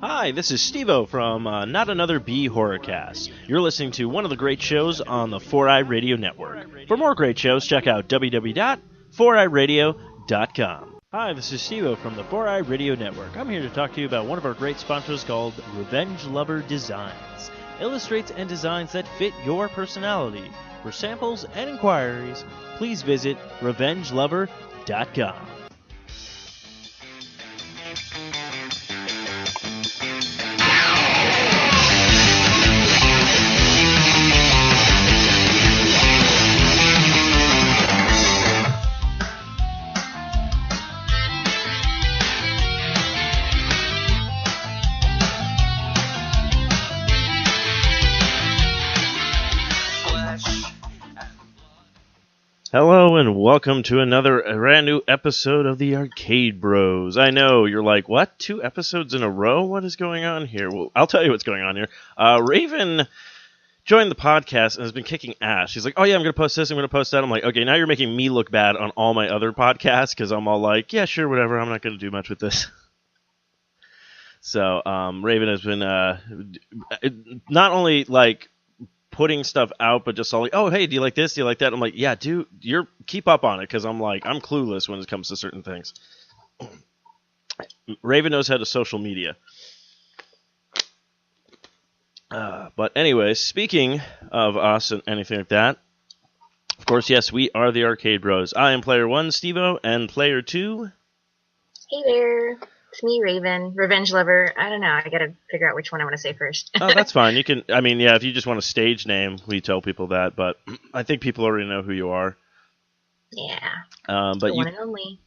Hi, this is Steve-O from Not Another Bee Horrorcast. You're listening to one of the great shows on the 4i Radio Network. For more great shows, check out www.4iradio.com. Hi, this is Steve-O from the 4i Radio Network. I'm here to talk to you about one of our great sponsors called Revenge Lover Designs. Illustrates and designs that fit your personality. For samples and inquiries, please visit revengelover.com. Hello and welcome to another brand new episode of the Arcade Bros. I know, you're like, what? 2 episodes in a row? What is going on here? Well, I'll tell you what's going on here. Raven joined the podcast and has been kicking ass. She's like, oh yeah, I'm going to post this, I'm going to post that. I'm like, okay, now you're making me look bad on all my other podcasts because I'm all like, yeah, sure, whatever, I'm not going to do much with this. So, Raven has been not only like putting stuff out, but just all like, oh, hey, do you like this? Do you like that? I'm like, yeah, dude, keep up on it, because I'm like, I'm clueless when it comes to certain things. Raven knows how to social media. But anyways, speaking of us and anything like that, of course, yes, we are the Arcade Bros. I am Player 1, Steve-O, and Player 2... Hey there. It's me, Raven. Revenge Lover. I don't know. I gotta figure out which one I want to say first. Oh, that's fine. You can, I mean, yeah, if you just want a stage name, we tell people that, but I think people already know who you are. Yeah. But the one and only.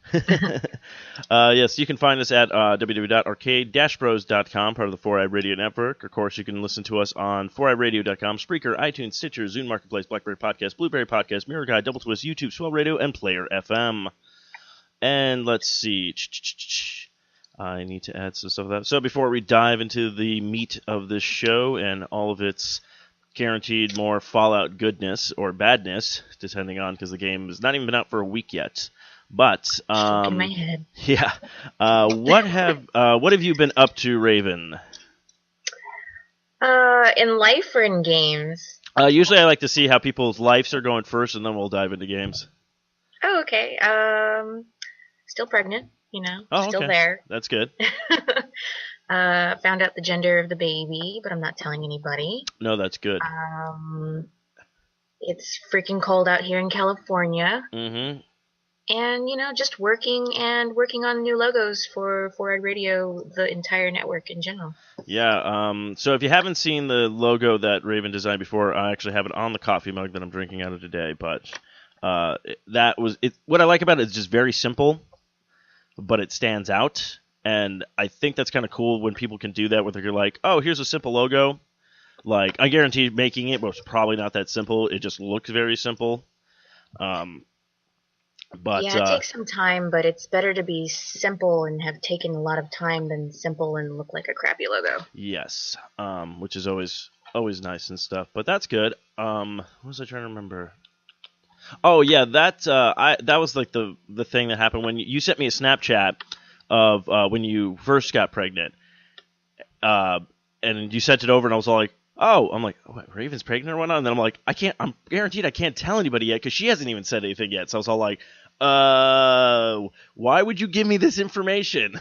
Yes, you can find us at www.arcade-bros.com, part of the 4i Radio Network. Of course, you can listen to us on 4iradio.com, Spreaker, iTunes, Stitcher, Zune Marketplace, BlackBerry Podcast, Blueberry Podcast, Mirror Guide, Double Twist, YouTube, Swell Radio, and Player FM. And let's see. I need to add some stuff to that. So before we dive into the meat of this show and all of its guaranteed more Fallout goodness or badness, depending on, because the game has not even been out for a week yet. But in my head. Yeah, what have you been up to, Raven? In life or in games? Usually, I like to see how people's lives are going first, and then we'll dive into games. Oh, okay. Still pregnant. You know, still okay. there. That's good. Found out the gender of the baby, but I'm not telling anybody. No, that's good. It's freaking cold out here in California. Mm-hmm. And, you know, just working on new logos for 4i Radio, the entire network in general. Yeah, so if you haven't seen the logo that Raven designed before, I actually have it on the coffee mug that I'm drinking out of today, but that was it. What I like about it is just very simple, but it stands out, and I think that's kind of cool when people can do that, where they're like, oh, here's a simple logo. Like, I guarantee making it was probably not that simple. It just looks very simple. But yeah, it takes some time, but it's better to be simple and have taken a lot of time than simple and look like a crappy logo. Yes, which is always nice and stuff, but that's good. What was I trying to remember? Oh yeah, that was like the thing that happened when you sent me a Snapchat of when you first got pregnant, and you sent it over, and I was all like, oh, I'm like, what, Raven's pregnant or whatnot, and then I'm like, I'm guaranteed I can't tell anybody yet because she hasn't even said anything yet. So I was all like, why would you give me this information?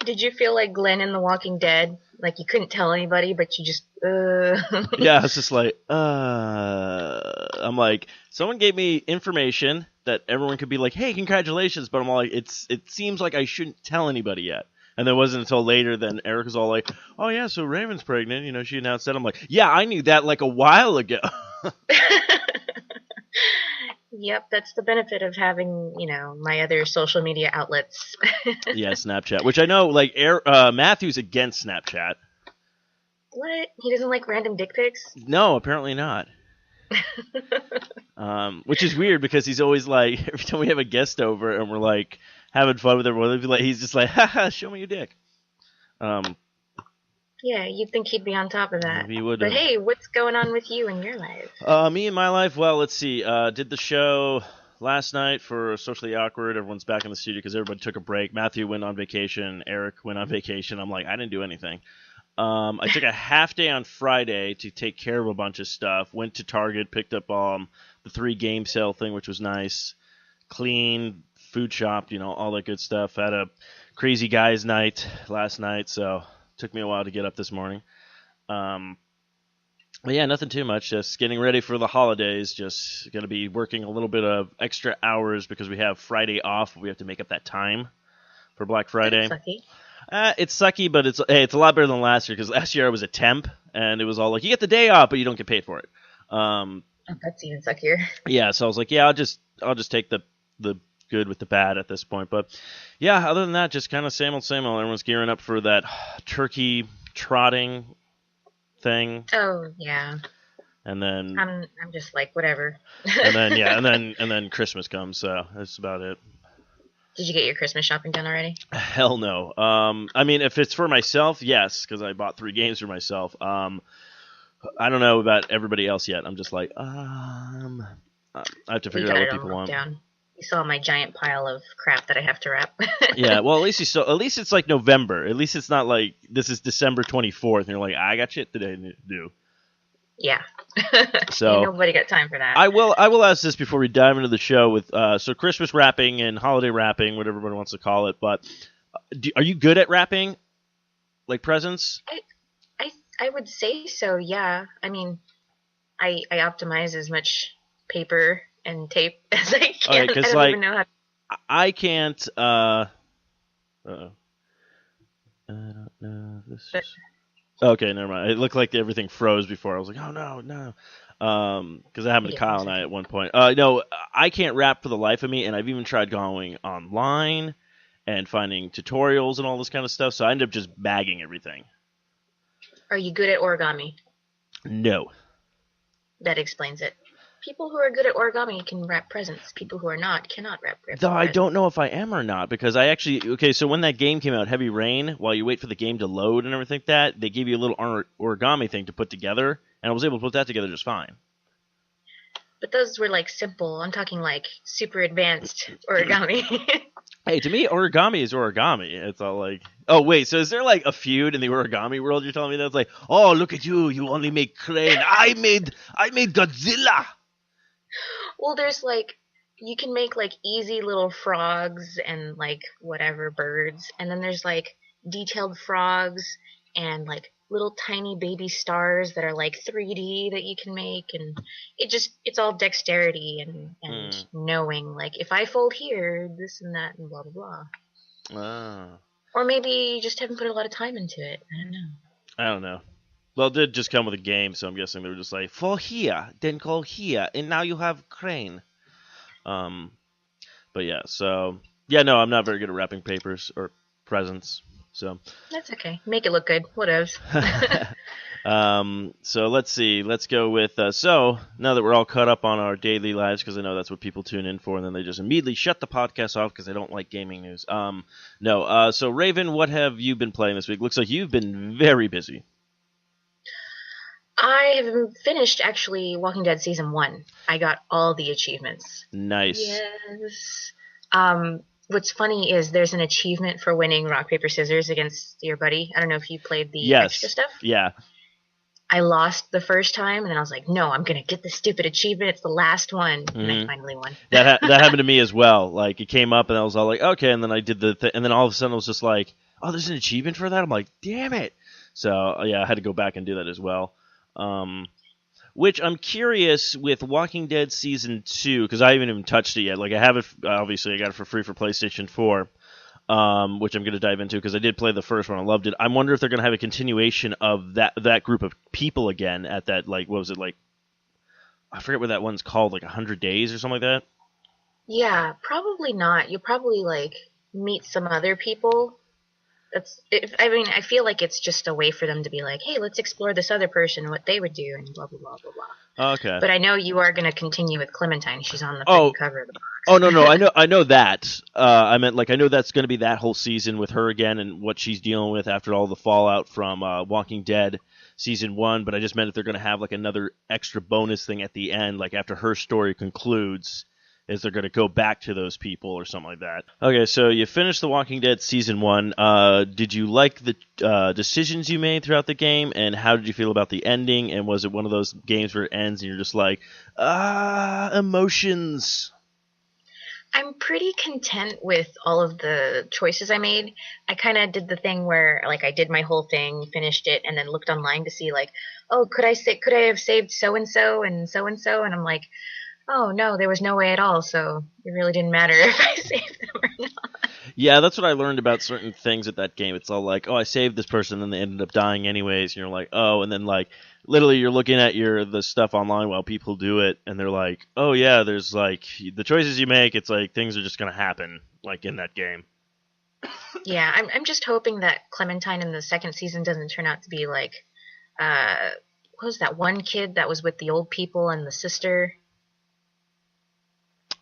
Did you feel like Glenn in The Walking Dead? Like you couldn't tell anybody, but you just, Yeah, it's just like, I'm like, someone gave me information that everyone could be like, hey, congratulations, but I'm like, it seems like I shouldn't tell anybody yet. And then it wasn't until later then Eric was all like, oh yeah, so Raven's pregnant, you know, she announced that. I'm like, yeah, I knew that like a while ago. Yep, that's the benefit of having, you know, my other social media outlets. Yeah, Snapchat, which I know, like, Matthew's against Snapchat. What? He doesn't like random dick pics? No, apparently not. Which is weird because he's always like, every time we have a guest over and we're like having fun with everyone, he's just like, haha, show me your dick. Yeah, you'd think he'd be on top of that. He would. But hey, what's going on with you in your life? Me and my life, well, let's see. Did the show last night for Socially Awkward. Everyone's back in the studio because everybody took a break. Matthew went on vacation. Eric went on vacation. I'm like, I didn't do anything. I took a half day on Friday to take care of a bunch of stuff. Went to Target, picked up the 3 game sale thing, which was nice. Clean, food shopped, all that good stuff. Had a crazy guys night last night, so it took me a while to get up this morning. But yeah, nothing too much. Just getting ready for the holidays. Just going to be working a little bit of extra hours because we have Friday off. We have to make up that time for Black Friday. That's sucky. It's sucky, but it's a lot better than last year because last year I was a temp and it was all like, you get the day off, but you don't get paid for it. Oh, that's even suckier. Yeah, so I was like, yeah, I'll just take the good with the bad at this point. But yeah, other than that, just kind of same old. Everyone's gearing up for that turkey trotting thing. Oh yeah. And then I'm just like whatever. and then Christmas comes, so that's about it. Did you get your Christmas shopping done already? Hell no. I mean, if it's for myself, yes, because I bought 3 games for myself. I don't know about everybody else yet. I'm just like, I have to figure out what people want. Down. You saw my giant pile of crap that I have to wrap. Yeah, well, at least it's like November. At least it's not like this is December 24th, and you're like, I got shit today to do. Yeah. So nobody got time for that. I will ask this before we dive into the show with so Christmas wrapping and holiday wrapping, whatever everybody wants to call it. But are you good at wrapping, like presents? I would say so. Yeah. I mean, I optimize as much paper and tape as I can. Okay, I don't even know how. I can't. I don't know. Okay, never mind. It looked like everything froze before. I was like, oh no. Because that happened to Kyle and I at one point. No, I can't wrap for the life of me, and I've even tried going online and finding tutorials and all this kind of stuff. So I ended up just bagging everything. Are you good at origami? No. That explains it. People who are good at origami can wrap presents. People who are not cannot wrap presents. Though I don't know if I am or not, because I actually... Okay, so when that game came out, Heavy Rain, while you wait for the game to load and everything like that, they gave you a little origami thing to put together, and I was able to put that together just fine. But those were, like, simple. I'm talking, like, super advanced origami. Hey, to me, origami is origami. It's all like... Oh, wait, so is there, like, a feud in the origami world you're telling me that's like, oh, look at you, you only make crane. I made Godzilla! Well, there's, like, you can make, like, easy little frogs and, like, whatever birds. And then there's, like, detailed frogs and, like, little tiny baby stars that are, like, 3D that you can make. And it's all dexterity and knowing, like, if I fold here, this and that and blah, blah, blah. Ah. Or maybe you just haven't put a lot of time into it. I don't know. Well, it did just come with a game, so I'm guessing they were just like, for here, then call here, and now you have crane. But yeah, so... Yeah, no, I'm not very good at wrapping papers or presents, so... That's okay. Make it look good. Whatevs. So let's see. Let's go with... so, now that we're all caught up on our daily lives, because I know that's what people tune in for, and then they just immediately shut the podcast off because they don't like gaming news. So Raven, what have you been playing this week? Looks like you've been very busy. I have finished, actually, Walking Dead Season 1. I got all the achievements. Nice. Yes. What's funny is there's an achievement for winning rock, paper, scissors against your buddy. I don't know if you played the extra stuff. Yeah. I lost the first time, and then I was like, no, I'm going to get this stupid achievement. It's the last one. And I finally won. That happened to me as well. Like, it came up, and I was all like, okay, and then I did the thing, and then all of a sudden I was just like, oh, there's an achievement for that? I'm like, damn it. So, yeah, I had to go back and do that as well. Which I'm curious with Walking Dead Season 2, because I haven't even touched it yet. Like, I have it, obviously, I got it for free for PlayStation 4, which I'm going to dive into, because I did play the first one. I loved it. I wonder if they're going to have a continuation of that group of people again at that, like, what was it, like, I forget what that one's called, like 100 Days or something like that? Yeah, probably not. You'll probably, like, meet some other people. I feel like it's just a way for them to be like, hey, let's explore this other person, what they would do, and blah, blah, blah, blah, blah. Okay. But I know you are going to continue with Clementine. She's on the freaking cover of the box. Oh, no, I know that. I meant, like, I know that's going to be that whole season with her again and what she's dealing with after all the fallout from Walking Dead Season 1, but I just meant if they're going to have, like, another extra bonus thing at the end, like, after her story concludes, is they're going to go back to those people or something like that. Okay, so you finished The Walking Dead Season 1. Did you like the decisions you made throughout the game, and how did you feel about the ending, and was it one of those games where it ends and you're just like, emotions? I'm pretty content with all of the choices I made. I kind of did the thing where, like, I did my whole thing, finished it, and then looked online to see, like, oh, could I have saved so and so and so and so? And I'm like, oh no, there was no way at all. So it really didn't matter if I saved them or not. Yeah, that's what I learned about certain things at that game. It's all like, oh, I saved this person, and they ended up dying anyways. And you're like, oh, and then like literally you're looking at the stuff online while people do it, and they're like, oh yeah, there's like the choices you make. It's like things are just gonna happen like in that game. Yeah, I'm just hoping that Clementine in the second season doesn't turn out to be like, what was that one kid that was with the old people and the sister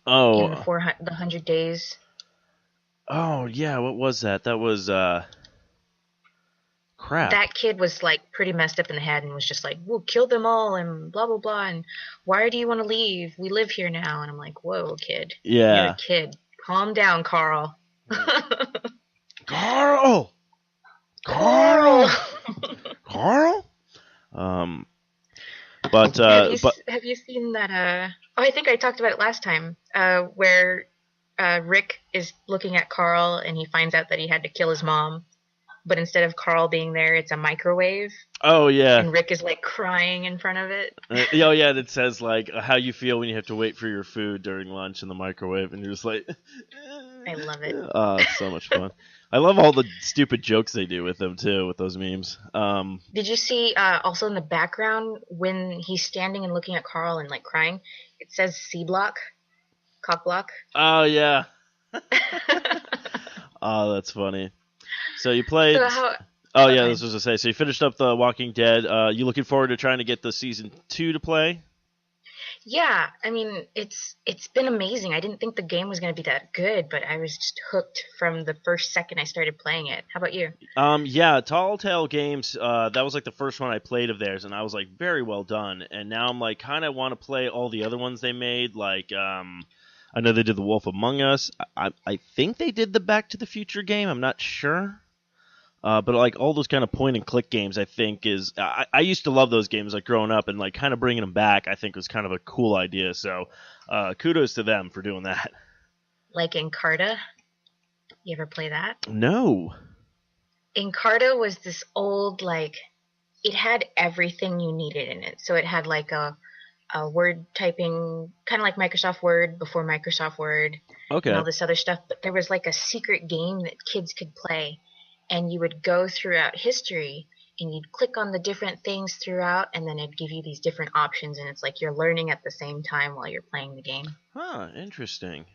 in Oh, the 100 days. oh yeah, what was that? That was crap. That kid was like pretty messed up in the head and was just like, we'll kill them all and blah blah blah, and why do you want to leave? We live here now. And I'm like, whoa, kid. You're Yeah. a kid. Calm down, Carl. Carl. Carl. Carl. But have you seen that? Oh, I think I talked about it last time. Where Rick is looking at Carl and he finds out that he had to kill his mom, but instead of Carl being there, it's a microwave. Oh yeah. And Rick is like crying in front of it. Oh yeah, it says like how you feel when you have to wait for your food during lunch in the microwave, and you're just like, I love it. Oh, it's so much fun. I love all the stupid jokes they do with them too, with those memes. Did you see also in the background when he's standing and looking at Carl and like crying? It says C block, cock block. Oh yeah. Oh, that's funny. So you played. Oh yeah, this was to say. So you finished up The Walking Dead. You looking forward to trying to get the season 2 to play? Yeah, I mean it's been amazing. I didn't think the game was going to be that good, but I was just hooked from the first second I started playing it. How about you? Yeah, Telltale Games. That was like the first one I played of theirs, and I was like very well done. And now I'm like kind of want to play all the other ones they made. Like I know they did The Wolf Among Us. I think they did the Back to the Future game. I'm not sure. But like all those kind of point and click games, I think I used to love those games like growing up, and like kind of bringing them back, I think was kind of a cool idea. So kudos to them for doing that. Like Encarta, you ever play that? No. Encarta was this old like it had everything you needed in it. So it had like a word typing, kind of like Microsoft Word before Microsoft Word, Okay. and all this other stuff. But there was like a secret game that kids could play. And you would go throughout history, and you'd click on the different things throughout, and then it'd give you these different options, and it's like you're learning at the same time while you're playing the game. Huh, interesting.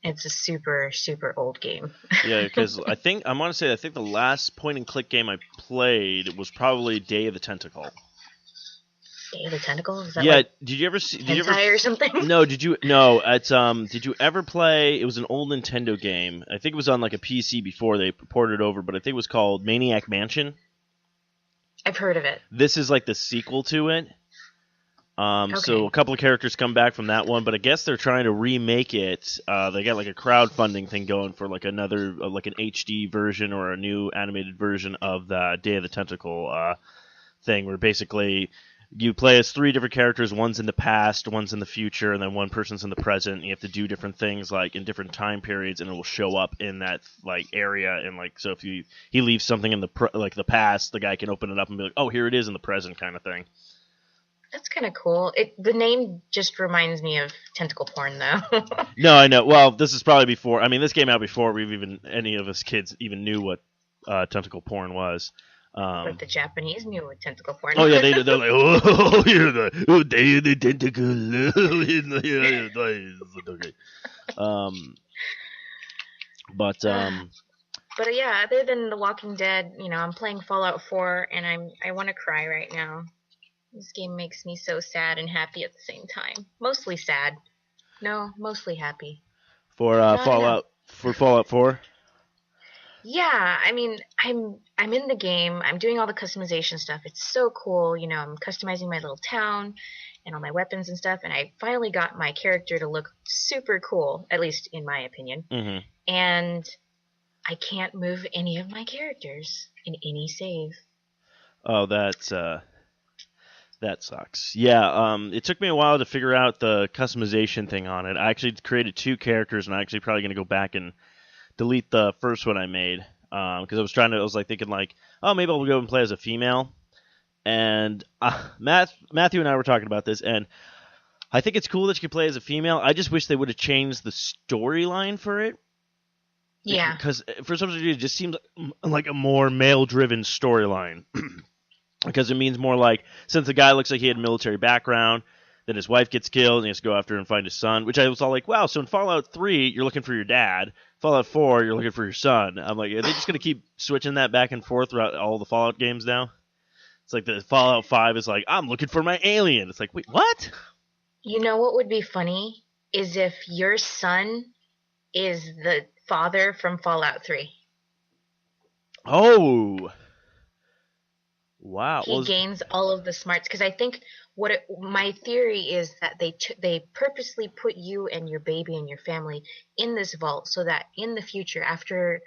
It's a super, super old game. Yeah, because I think the last point and click game I played was probably Day of the Tentacle. Day of the Tentacle? Is that yeah, like did you ever see hentai or something? No, did you ever play, it was an old Nintendo game. I think it was on like a PC before they ported it over, but I think it was called Maniac Mansion. I've heard of it. This is like the sequel to it. Okay. So a couple of characters come back from that one, but I guess they're trying to remake it. They got like a crowdfunding thing going for like another like an HD version or a new animated version of the Day of the Tentacle thing, where basically you play as 3 different characters. One's in the past, one's in the future, and then one person's in the present. And you have to do different things like in different time periods, and it will show up in that like area. And like so, if he leaves something in the past, the guy can open it up and be like, "Oh, here it is in the present," kind of thing. That's kind of cool. The name just reminds me of tentacle porn, though. No, I know. Well, this is probably before. I mean, this came out before any of us kids even knew what tentacle porn was. But the Japanese knew what tentacle porn was. Oh yeah, they're like, oh, you're the Day of the Tentacle. Okay. But yeah, other than The Walking Dead, I'm playing Fallout 4, and I want to cry right now. This game makes me so sad and happy at the same time. Mostly sad. No, mostly happy. For Fallout 4? Yeah, I mean, I'm in the game. I'm doing all the customization stuff. It's so cool. I'm customizing my little town, and all my weapons and stuff, and I finally got my character to look super cool, at least in my opinion. Mm-hmm. And I can't move any of my characters in any save. Oh, that sucks. Yeah, it took me a while to figure out the customization thing on it. I actually created 2 characters, and I'm actually probably going to go back and delete the first one I made because I was like thinking like, oh, maybe I'll go and play as a female. And Matthew and I were talking about this, and I think it's cool that you can play as a female. I just wish they would have changed the storyline for it. Yeah. Because for some reason, it just seems like a more male-driven storyline. Because it means more like, since the guy looks like he had a military background, then his wife gets killed, and he has to go after her and find his son, which I was all like, wow, so in Fallout 3, you're looking for your dad. Fallout 4, you're looking for your son. I'm like, are they just going to keep switching that back and forth throughout all the Fallout games now? It's like the Fallout 5 is like, I'm looking for my alien. It's like, wait, what? You know what would be funny is if your son is the father from Fallout 3. Oh. Wow. He gains all of the smarts because I think my theory is that they purposely put you and your baby and your family in this vault so that in the future, after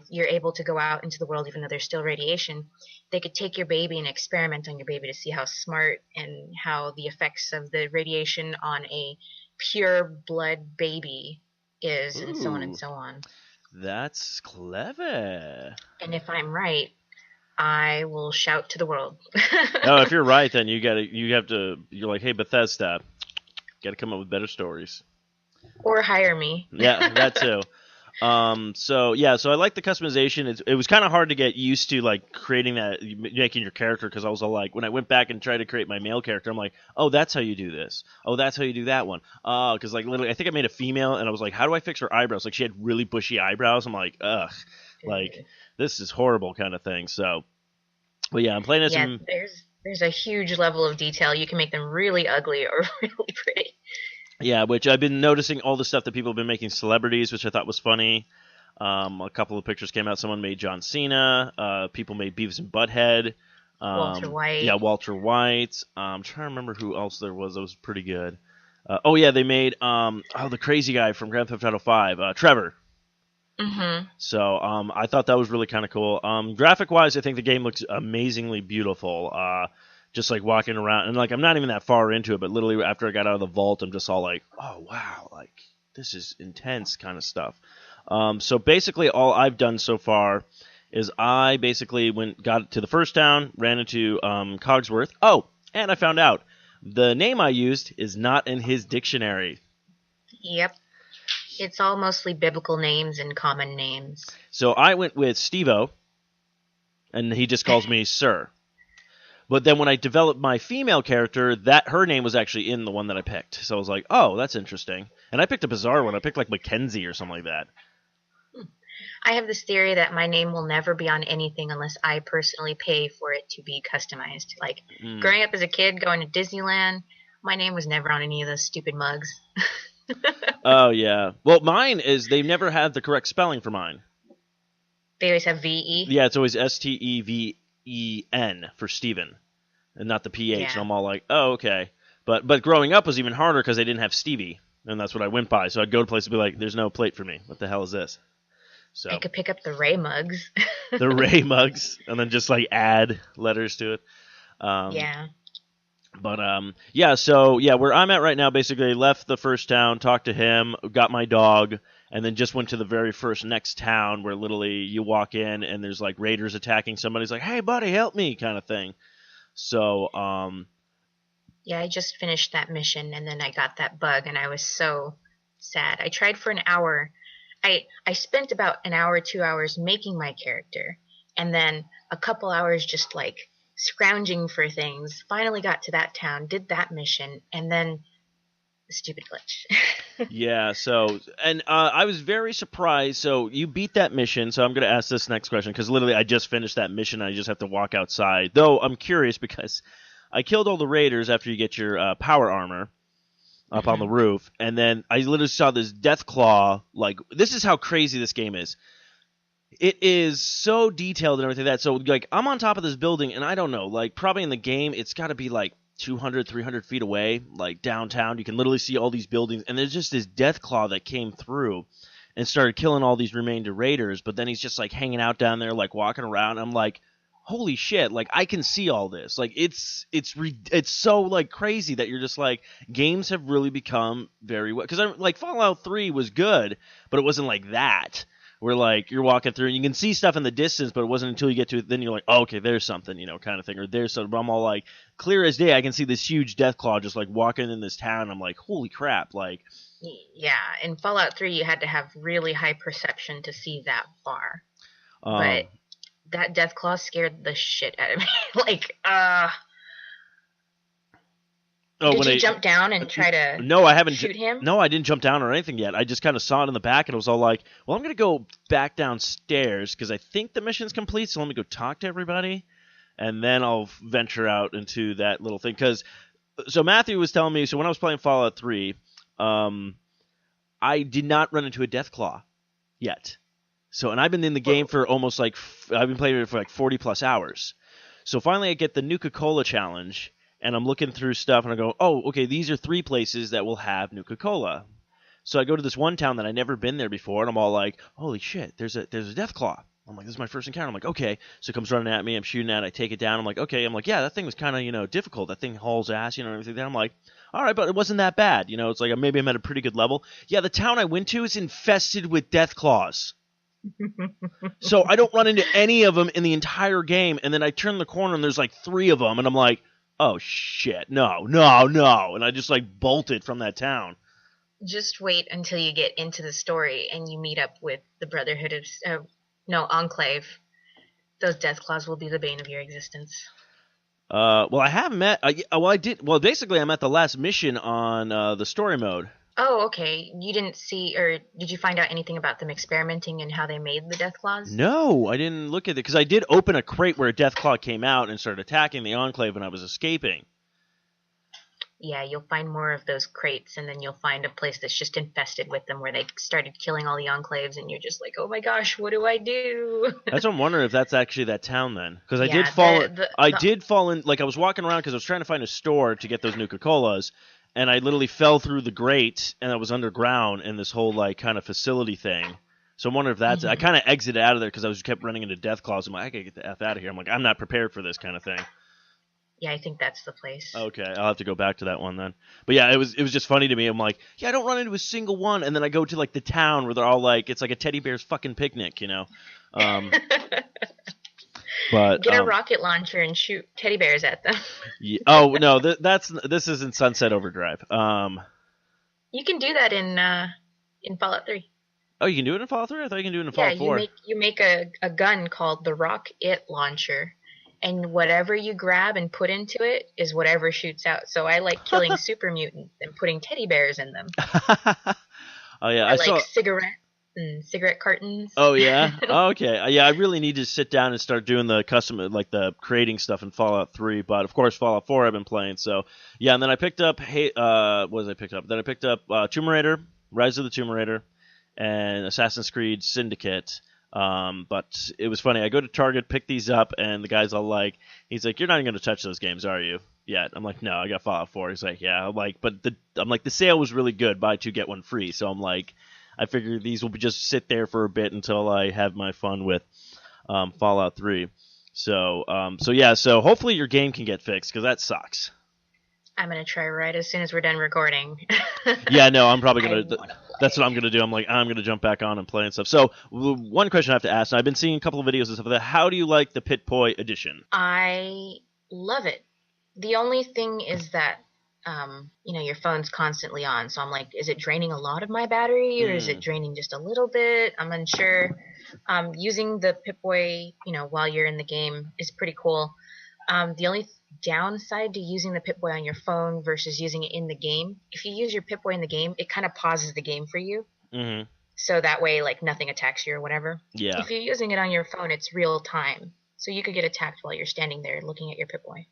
you're able to go out into the world, even though there's still radiation, they could take your baby and experiment on your baby to see how smart and how the effects of the radiation on a pure blood baby is, and so on and so on. That's clever. And if I'm right, I will shout to the world. No, if you're right, then you're like, hey, Bethesda, gotta come up with better stories. Or hire me. Yeah, that too. So I like the customization. It was kind of hard to get used to like creating that, making your character, because I was all like, when I went back and tried to create my male character, I'm like, oh, that's how you do this. Oh, that's how you do that one. Because like literally, I think I made a female, and I was like, how do I fix her eyebrows? Like she had really bushy eyebrows. I'm like, ugh, like this is horrible kind of thing. So, but yeah, I'm playing as some. There's a huge level of detail. You can make them really ugly or really pretty. Yeah, which I've been noticing all the stuff that people have been making celebrities, which I thought was funny. A couple of pictures came out. Someone made John Cena. People made Beavis and Butthead. Walter White. Yeah, Walter White. I'm trying to remember who else there was that was pretty good. They made the crazy guy from Grand Theft Auto 5, Trevor. Mm-hmm. So I thought that was really kind of cool. Graphic-wise, I think the game looks amazingly beautiful. Just like walking around, and like I'm not even that far into it, but literally after I got out of the vault, I'm just all like, oh wow, like this is intense kind of stuff. So basically all I've done so far is I basically got to the first town, ran into Cogsworth. Oh, and I found out the name I used is not in his dictionary. Yep. It's all mostly biblical names and common names. So I went with Steve-O, and he just calls me Sir. But then when I developed my female character, her name was actually in the one that I picked. So I was like, oh, that's interesting. And I picked a bizarre one. I picked like Mackenzie or something like that. I have this theory that my name will never be on anything unless I personally pay for it to be customized. Like, growing up as a kid, going to Disneyland, my name was never on any of those stupid mugs. Oh, yeah. Well, mine is, they've never had the correct spelling for mine. They always have V-E? Yeah, it's always Steven for Steven, and not the PH. Yeah. And I'm all like, oh, okay. But growing up was even harder because they didn't have Stevie, and that's what I went by. So I'd go to places and be like, there's no plate for me. What the hell is this? So I could pick up the Ray mugs. The Ray mugs, and then just like add letters to it. Yeah. But where I'm at right now, basically left the first town, talked to him, got my dog, and then just went to the very first next town where literally you walk in and there's like raiders attacking somebody's like, hey buddy, help me kind of thing. So yeah, I just finished that mission and then I got that bug and I was so sad. I tried for an hour. I spent about an hour, 2 hours making my character, and then a couple hours just like scrounging for things. Finally got to that town, did that mission, and then the stupid glitch. Yeah, so, and I was very surprised. So you beat that mission, so I'm going to ask this next question, because literally I just finished that mission, and I just have to walk outside. Though I'm curious, because I killed all the raiders after you get your power armor up on the roof, and then I literally saw this death claw. Like, this is how crazy this game is. It is so detailed and everything like that. So, like, I'm on top of this building, and I don't know, like, probably in the game, it's got to be, like, 200, 300 feet away, like downtown. You can literally see all these buildings, and there's just this death claw that came through and started killing all these remainder raiders, but then he's just like hanging out down there, like walking around. I'm like, holy shit, like I can see all this. Like it's so like crazy that you're just like, games have really become very well, because I'm like, Fallout 3 was good, but it wasn't like that, where like you're walking through and you can see stuff in the distance, but it wasn't until you get to it, then you're like, oh, okay, there's something, kind of thing, or there's something. But I'm all like, clear as day, I can see this huge deathclaw just like walking in this town. I'm like, holy crap, like. Yeah, in Fallout 3, you had to have really high perception to see that far. But that Deathclaw scared the shit out of me. Like, did you jump down and try to no, I haven't shoot him? No, I didn't jump down or anything yet. I just kind of saw it in the back, and I was all like, well, I'm going to go back downstairs, because I think the mission's complete, so let me go talk to everybody, and then I'll venture out into that little thing. So Matthew was telling me, so when I was playing Fallout 3... I did not run into a Deathclaw yet. So, and I've been in the game for almost like, I've been playing it for like 40 plus hours. So finally I get the Nuka-Cola challenge, and I'm looking through stuff, and I go, oh, okay, these are 3 places that will have Nuka-Cola. So I go to this one town that I've never been there before, and I'm all like, holy shit, there's a Deathclaw. I'm like, this is my first encounter. I'm like, okay. So it comes running at me. I'm shooting at it. I take it down. I'm like, okay. I'm like, yeah, that thing was kind of, difficult. That thing hauls ass, and everything. Then I'm like, all right, but it wasn't that bad. It's like maybe I'm at a pretty good level. Yeah, the town I went to is infested with Deathclaws. So I don't run into any of them in the entire game. And then I turn the corner, and there's like 3 of them. And I'm like, oh, shit. No. And I just like bolted from that town. Just wait until you get into the story and you meet up with the Brotherhood of... Enclave. Those Deathclaws will be the bane of your existence. Well, I have met... I did... Well, basically, I'm at the last mission on the story mode. Oh, okay. You didn't see... Or did you find out anything about them experimenting and how they made the Deathclaws? No, I didn't look at it. Because I did open a crate where a Deathclaw came out and started attacking the Enclave when I was escaping. Yeah, you'll find more of those crates, and then you'll find a place that's just infested with them where they started killing all the Enclaves, and you're just like, oh my gosh, what do I do? That's what I'm wondering, if that's actually that town then. Because I did fall in, like I was walking around because I was trying to find a store to get those Nuka-Colas, and I literally fell through the grate, and I was underground in this whole like kind of facility thing. So I'm wondering if that's... I kind of exited out of there because I kept running into Deathclaws. I'm like, I gotta get the F out of here. I'm like, I'm not prepared for this kind of thing. Yeah, I think that's the place. Okay, I'll have to go back to that one then. But yeah, it was just funny to me. I'm like, yeah, I don't run into a single one, and then I go to like the town where they're all like, it's like a teddy bear's fucking picnic, But get a rocket launcher and shoot teddy bears at them. Yeah, oh no, this isn't Sunset Overdrive. You can do that in Fallout 3. Oh, you can do it in Fallout 3? I thought you can do it in Fallout 4. Yeah, you make a gun called the Rocket Launcher. And whatever you grab and put into it is whatever shoots out. So I like killing super mutants and putting teddy bears in them. Oh yeah, I like cigarette cartons. Oh yeah, okay. Yeah, I really need to sit down and start doing the custom, like the creating stuff in Fallout 3. But of course, Fallout 4 I've been playing. So yeah, and then I picked up what was I picked up? Then I picked up Tomb Raider, Rise of the Tomb Raider, and Assassin's Creed Syndicate. But it was funny. I go to Target, pick these up, and the guy's all like, he's like, you're not even going to touch those games, are you? Yet. I'm like, no, I got Fallout 4. He's like, yeah. I'm like, the sale was really good. Buy 2, get 1 free. So I'm like, I figure these will just sit there for a bit until I have my fun with Fallout 3. So hopefully your game can get fixed, because that sucks. I'm going to try right as soon as we're done recording. Yeah, no, I'm probably going to... That's what I'm going to do. I'm going to jump back on and play and stuff. So, one question I have to ask, and I've been seeing a couple of videos and stuff like that. How do you like the Pit-Boy edition? I love it. The only thing is that, your phone's constantly on. So I'm like, is it draining a lot of my battery, or is it draining just a little bit? I'm unsure. Using the Pip-Boy, while you're in the game is pretty cool. The only downside to using the Pip-Boy on your phone versus using it in the game, if you use your Pip-Boy in the game, it kind of pauses the game for you. Mm-hmm. So that way, like, nothing attacks you or whatever. Yeah. If you're using it on your phone, it's real time. So you could get attacked while you're standing there looking at your Pip-Boy.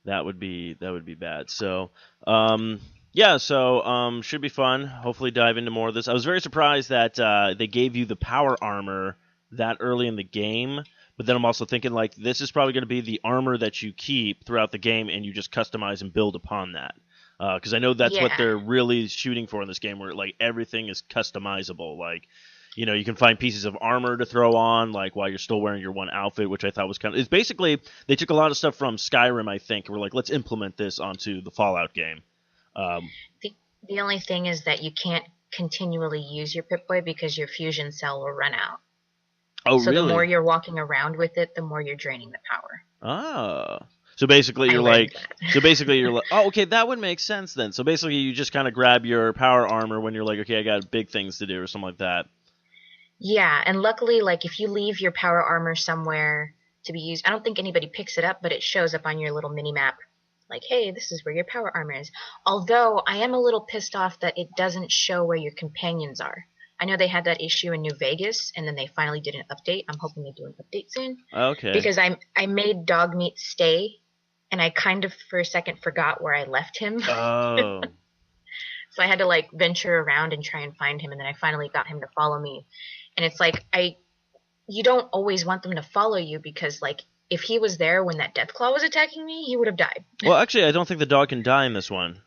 That would be bad. So, should be fun. Hopefully dive into more of this. I was very surprised that they gave you the power armor that early in the game. But then I'm also thinking, like, this is probably going to be the armor that you keep throughout the game, and you just customize and build upon that. Because I know that's what Yeah. they're really shooting for in this game, where, like, everything is customizable. Like, you know, you can find pieces of armor to throw on, like, while you're still wearing your one outfit, which I thought was kind of... It's basically, they took a lot of stuff from Skyrim, I think, and were like, let's implement this onto the Fallout game. The only thing is that you can't continually use your Pip-Boy because your fusion cell will run out. Oh, So really? the more you're walking around with it, the more you're draining the power. Ah. So basically, I you're learned like... that. So basically, you're like... Oh, okay, that would make sense then. So basically, you just kind of grab your power armor when you're like, okay, I got big things to do or something like that. Yeah, and luckily, like, if you leave your power armor somewhere to be used, I don't think anybody picks it up, but it shows up on your little mini-map. Like, hey, this is where your power armor is. Although, I am a little pissed off that it doesn't show where your companions are. I know they had that issue in New Vegas, and then they finally did an update. I'm hoping they do an update soon. Okay. Because I made Dogmeat stay, and I kind of, for a second, forgot where I left him. Oh. So I had to, like, venture around and try and find him, and then I finally got him to follow me. And it's like, you don't always want them to follow you because, like, if he was there when that Deathclaw was attacking me, he would have died. Well, actually, I don't think the dog can die in this one.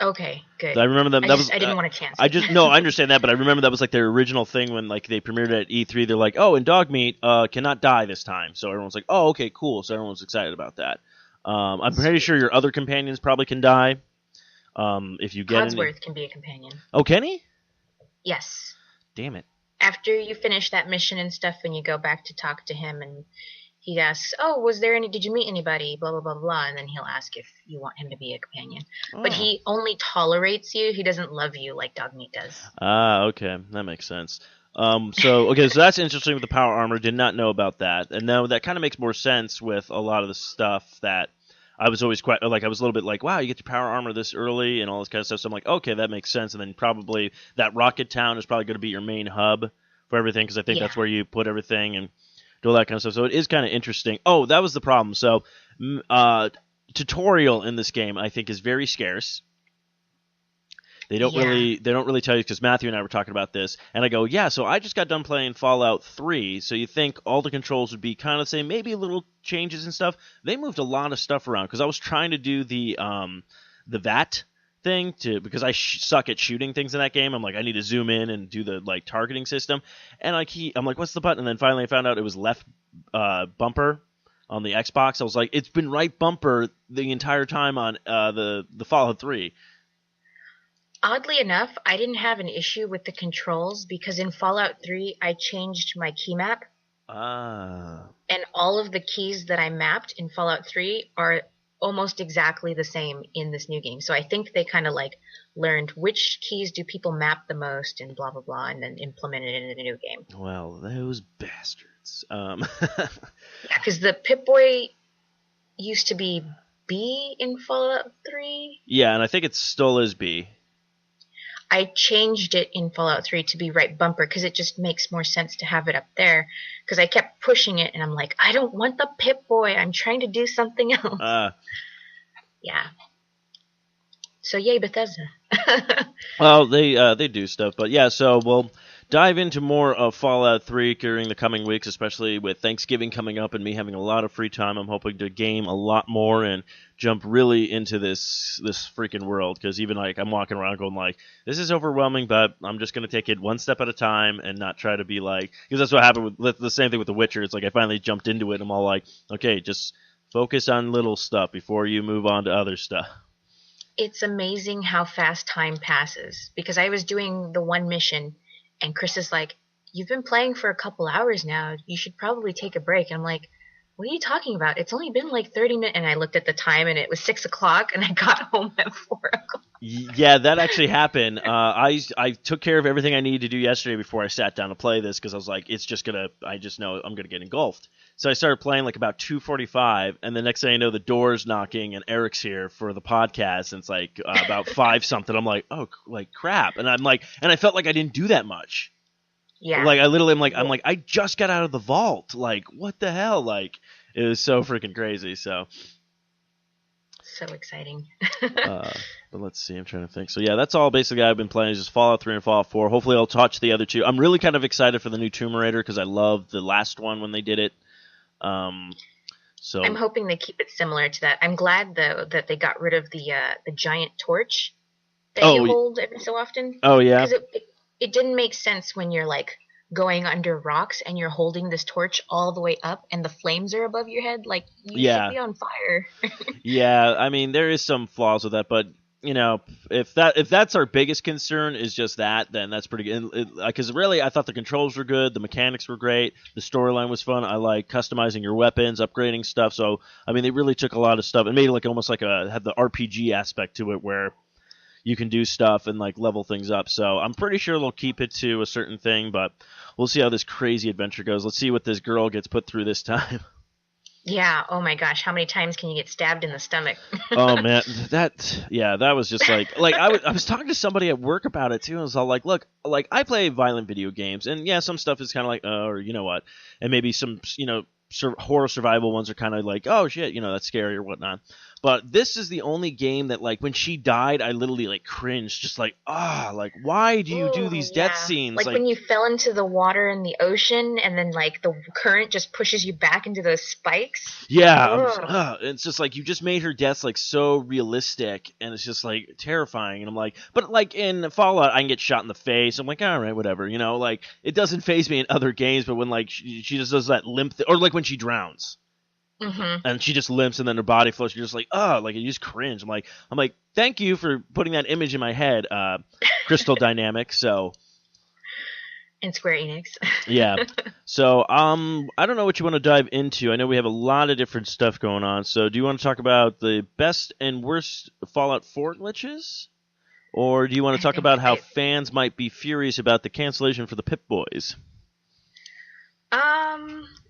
Okay, good. I remember that. I didn't want to chance it. I understand that, but I remember that was like their original thing when like they premiered at E3. They're like, oh, and Dogmeat cannot die this time. So everyone's like, oh, okay, cool. So everyone's excited about that. I'm pretty sure your other companions probably can die. If you get Codsworth can be a companion. Oh, can he? Yes. Damn it. After you finish that mission and stuff, and you go back to talk to him, and he asks, "Oh, did you meet anybody?" Blah blah blah blah, and then he'll ask if you want him to be a companion. Oh. But he only tolerates you. He doesn't love you like Dogmeat does. Ah, okay, that makes sense. So that's interesting with the power armor. Did not know about that, and now that kind of makes more sense with a lot of the stuff that I was always quite like. I was a little bit like, wow, you get your power armor this early and all this kind of stuff. So I'm like, okay, that makes sense. And then probably that Rocket Town is probably going to be your main hub for everything because I think that's where you put everything and do all that kind of stuff. So it is kind of interesting. Oh, that was the problem. So tutorial in this game I think is very scarce. They don't really tell you because Matthew and I were talking about this, and I go, yeah. So I just got done playing Fallout 3. So you think all the controls would be kind of the same, maybe little changes and stuff. They moved a lot of stuff around because I was trying to do the VAT thing because I suck at shooting things in that game. I'm like, I need to zoom in and do the like targeting system, and I'm like, what's the button? And then finally I found out it was left bumper on the Xbox. I was like, it's been right bumper the entire time on the Fallout 3. Oddly enough, I didn't have an issue with the controls because in Fallout 3, I changed my key map. Ah. And all of the keys that I mapped in Fallout 3 are almost exactly the same in this new game. So I think they kind of like learned which keys do people map the most and blah, blah, blah, and then implemented it in the new game. Well, those bastards. Yeah, because the Pip-Boy used to be B in Fallout 3. Yeah, and I think it still is B. I changed it in Fallout 3 to be right bumper because it just makes more sense to have it up there because I kept pushing it and I'm like, I don't want the Pip-Boy. I'm trying to do something else. Yeah. So yay, Bethesda. Well, they do stuff, but yeah, so we'll dive into more of Fallout 3 during the coming weeks, especially with Thanksgiving coming up and me having a lot of free time. I'm hoping to game a lot more and jump really into this freaking world because even like I'm walking around going like, this is overwhelming, but I'm just going to take it one step at a time and not try to be like, because that's what happened with the same thing with The Witcher. It's like I finally jumped into it and I'm all like, okay, just focus on little stuff before you move on to other stuff. It's amazing how fast time passes because I was doing the one mission and Chris is like, you've been playing for a couple hours now. You should probably take a break. And I'm like, what are you talking about? It's only been like 30 minutes. And I looked at the time and it was 6 o'clock and I got home at 4 o'clock. Yeah, that actually happened. I took care of everything I needed to do yesterday before I sat down to play this because I was like, I just know I'm going to get engulfed. So I started playing like about 2:45 and the next thing I know the door's knocking and Eric's here for the podcast and it's like about 5 something. I'm like, oh, like crap. And I'm like, and I felt like I didn't do that much. Yeah. Like I literally I'm like, I just got out of the vault. Like, what the hell? Like, it was so freaking crazy. So exciting. But let's see, I'm trying to think. So yeah, that's all basically I've been playing is just Fallout 3 and Fallout 4. Hopefully I'll touch the other two. I'm really kind of excited for the new Tomb Raider because I loved the last one when they did it. Um, I'm so hoping they keep it similar to that. I'm glad though that they got rid of the giant torch that you oh hold every so often, oh yeah because it didn't make sense when you're like going under rocks and you're holding this torch all the way up and the flames are above your head. Like you should yeah be on fire. yeah. I mean, there is some flaws with that, but you know, if that's our biggest concern is just that, then that's pretty good. Because really, I thought the controls were good, the mechanics were great, the storyline was fun. I like customizing your weapons, upgrading stuff. So I mean, they really took a lot of stuff and made it like almost like had the RPG aspect to it where you can do stuff and like level things up. So I'm pretty sure they'll keep it to a certain thing, but we'll see how this crazy adventure goes. Let's see what this girl gets put through this time. Yeah. Oh my gosh, how many times can you get stabbed in the stomach? Oh man, that was just like I was talking to somebody at work about it too. And I was all like, look, like I play violent video games, and yeah, some stuff is kind of like, or you know what, and maybe some horror survival ones are kind of like, oh shit, that's scary or whatnot. But this is the only game that like when she died, I literally like cringed, just like like why do you do Ooh, these death yeah. scenes? Like Like when you fell into the water in the ocean and then like the current just pushes you back into those spikes. yeah, Ugh. it's just like you just made her deaths like so realistic, and it's just like terrifying. And I'm like, but like in Fallout, I can get shot in the face. I'm like, all right, whatever, like it doesn't phase me in other games. But when like she just does that limp, or like when she drowns Mhm. and she just limps and then her body floats, you're just like, like you just cringe. I'm like, thank you for putting that image in my head, Crystal Dynamics. So. And Square Enix. Yeah. So, I don't know what you want to dive into. I know we have a lot of different stuff going on. So, do you want to talk about the best and worst Fallout 4 glitches? Or do you want to I talk think about how I fans might be furious about the cancellation for the Pip Boys?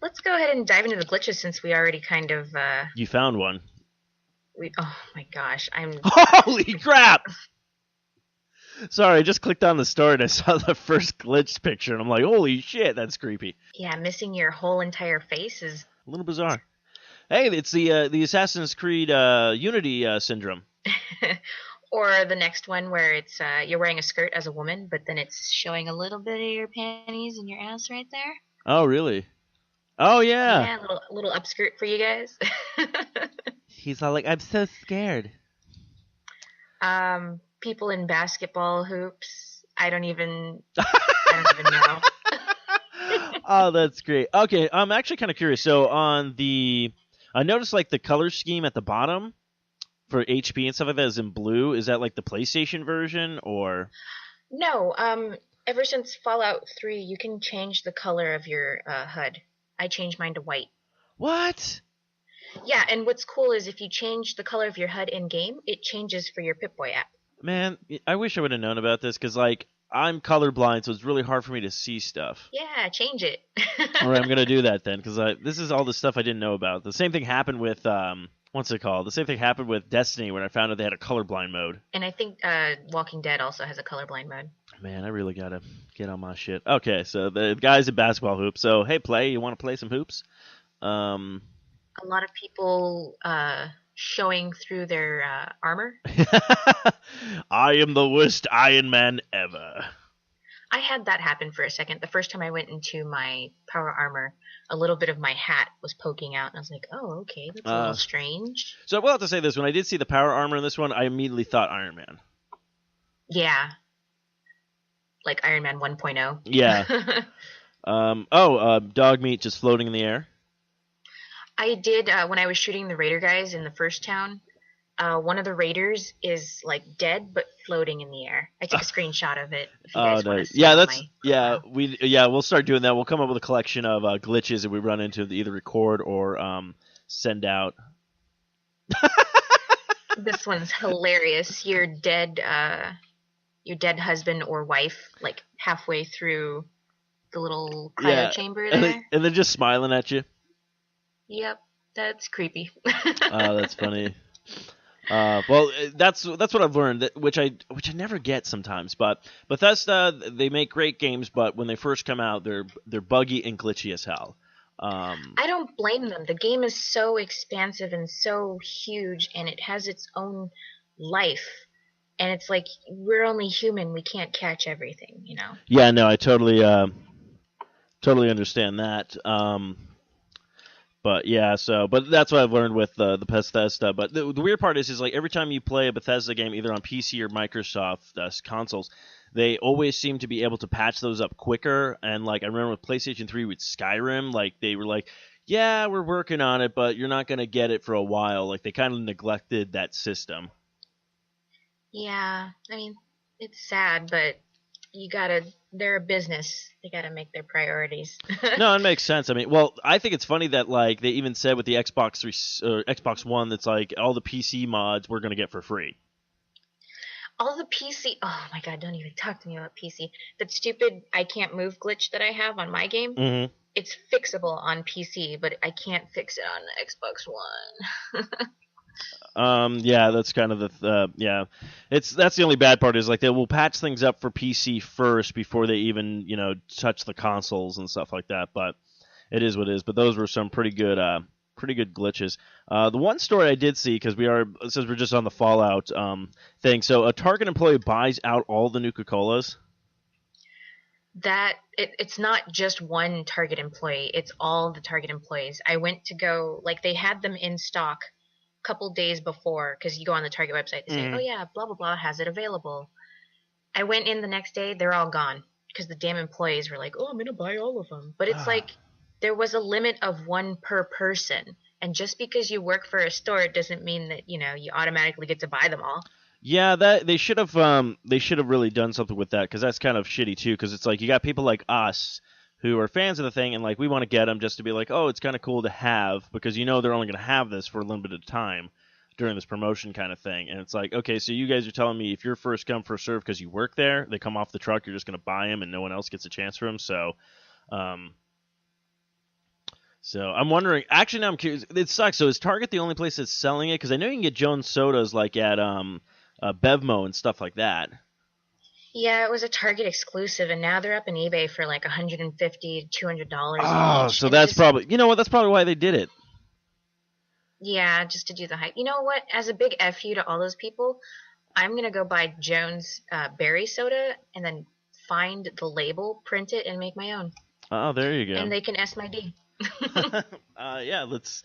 let's go ahead and dive into the glitches since we already kind of You found one. we oh my gosh, I'm Holy crap! Sorry, I just clicked on the story and I saw the first glitch picture, and I'm like, holy shit, that's creepy. yeah, missing your whole entire face is A little bizarre. Hey, it's the Assassin's Creed Unity syndrome. or the next one where it's you're wearing a skirt as a woman, but then it's showing a little bit of your panties and your ass right there. Oh, really? Oh, yeah. Yeah, a little upskirt for you guys. He's all like, I'm so scared. People in basketball hoops. I don't even know. Oh, that's great. Okay, I'm actually kind of curious. So I noticed like the color scheme at the bottom for HP and stuff like that is in blue. Is that like the PlayStation version or? No, ever since Fallout 3, you can change the color of your HUD. I changed mine to white. What? Yeah, and what's cool is if you change the color of your HUD in game, it changes for your Pip-Boy app. Man, I wish I would have known about this because like I'm colorblind, so it's really hard for me to see stuff. Yeah, change it. All right, I'm gonna do that then because this is all the stuff I didn't know about. The same thing happened with what's it called? The same thing happened with Destiny when I found out they had a colorblind mode. And I think Walking Dead also has a colorblind mode. Man, I really gotta get on my shit. Okay, so the guy's a basketball hoop. So hey, you want to play some hoops? A lot of people showing through their armor. I am the worst Iron Man ever. I had that happen for a second. The first time I went into my power armor, a little bit of my hat was poking out, and I was like, oh, okay, that's a little strange. So I will have to say this. When I did see the power armor in this one, I immediately thought Iron Man. Yeah. Like Iron Man 1.0. Yeah. Dog meat just floating in the air. I did, when I was shooting the raider guys in the first town, one of the raiders is like dead but floating in the air. I took a screenshot of it. If you guys want to see we'll start doing that. We'll come up with a collection of glitches that we run into to either record or send out. This one's hilarious. Your dead husband or wife, like halfway through the little cryo chamber there, and they're just smiling at you. Yep, that's creepy. Oh, that's funny. Well, that's what I've learned, which I never get sometimes. But Bethesda, they make great games, but when they first come out, they're buggy and glitchy as hell. I don't blame them. The game is so expansive and so huge, and it has its own life. And it's like we're only human; we can't catch everything, you know. Yeah, no, I totally understand that. But yeah, but that's what I've learned with the Bethesda. But the weird part is like every time you play a Bethesda game, either on PC or Microsoft consoles, they always seem to be able to patch those up quicker. And like I remember with PlayStation 3 with Skyrim, like they were like, yeah, we're working on it, but you're not gonna get it for a while. Like they kind of neglected that system. Yeah, I mean, it's sad, but they're a business. They gotta make their priorities. No, it makes sense. I mean, well, I think it's funny that like they even said with the Xbox 3 or Xbox One, that's like all the PC mods we're gonna get for free. All the PC. Oh my god, don't even talk to me about PC. That stupid I can't move glitch that I have on my game. Mm-hmm. It's fixable on PC, but I can't fix it on Xbox One. Yeah, that's kind of yeah. That's the only bad part is like they will patch things up for PC first before they even touch the consoles and stuff like that. But it is what it is. But those were some pretty good glitches. The one story I did see because since we're just on the Fallout thing. So a Target employee buys out all the Nuka-Colas. It's not just one Target employee, it's all the Target employees. I went to go, like, they had them in stock a couple days before, because you go on the Target website, they say, oh yeah, blah blah blah has it available. I went in the next day, they're all gone, because the damn employees were like, oh, I'm gonna buy all of them. But it's like there was a limit of one per person, and just because you work for a store, it doesn't mean that you automatically get to buy them all. Yeah, that they should have really done something with that because that's kind of shitty too. Because it's like you got people like us who are fans of the thing and like we want to get them just to be like, oh, it's kind of cool to have because they're only going to have this for a limited time during this promotion kind of thing. And it's like, okay, so you guys are telling me if you're first come first serve because you work there, they come off the truck, you're just going to buy them and no one else gets a chance for them. So I'm wondering. Actually, now I'm curious. It sucks. So is Target the only place that's selling it? Because I know you can get Jones sodas like at Bevmo and stuff like that. Yeah, it was a Target exclusive, and now they're up in eBay for like $150 to $200 Oh, each. so that's probably that's probably why they did it. Yeah, just to do the hype. You know what? As a big FU to all those people, I'm gonna go buy Jones berry soda and then find the label, print it, and make my own. Oh, there you go. And they can S my D. Yeah, let's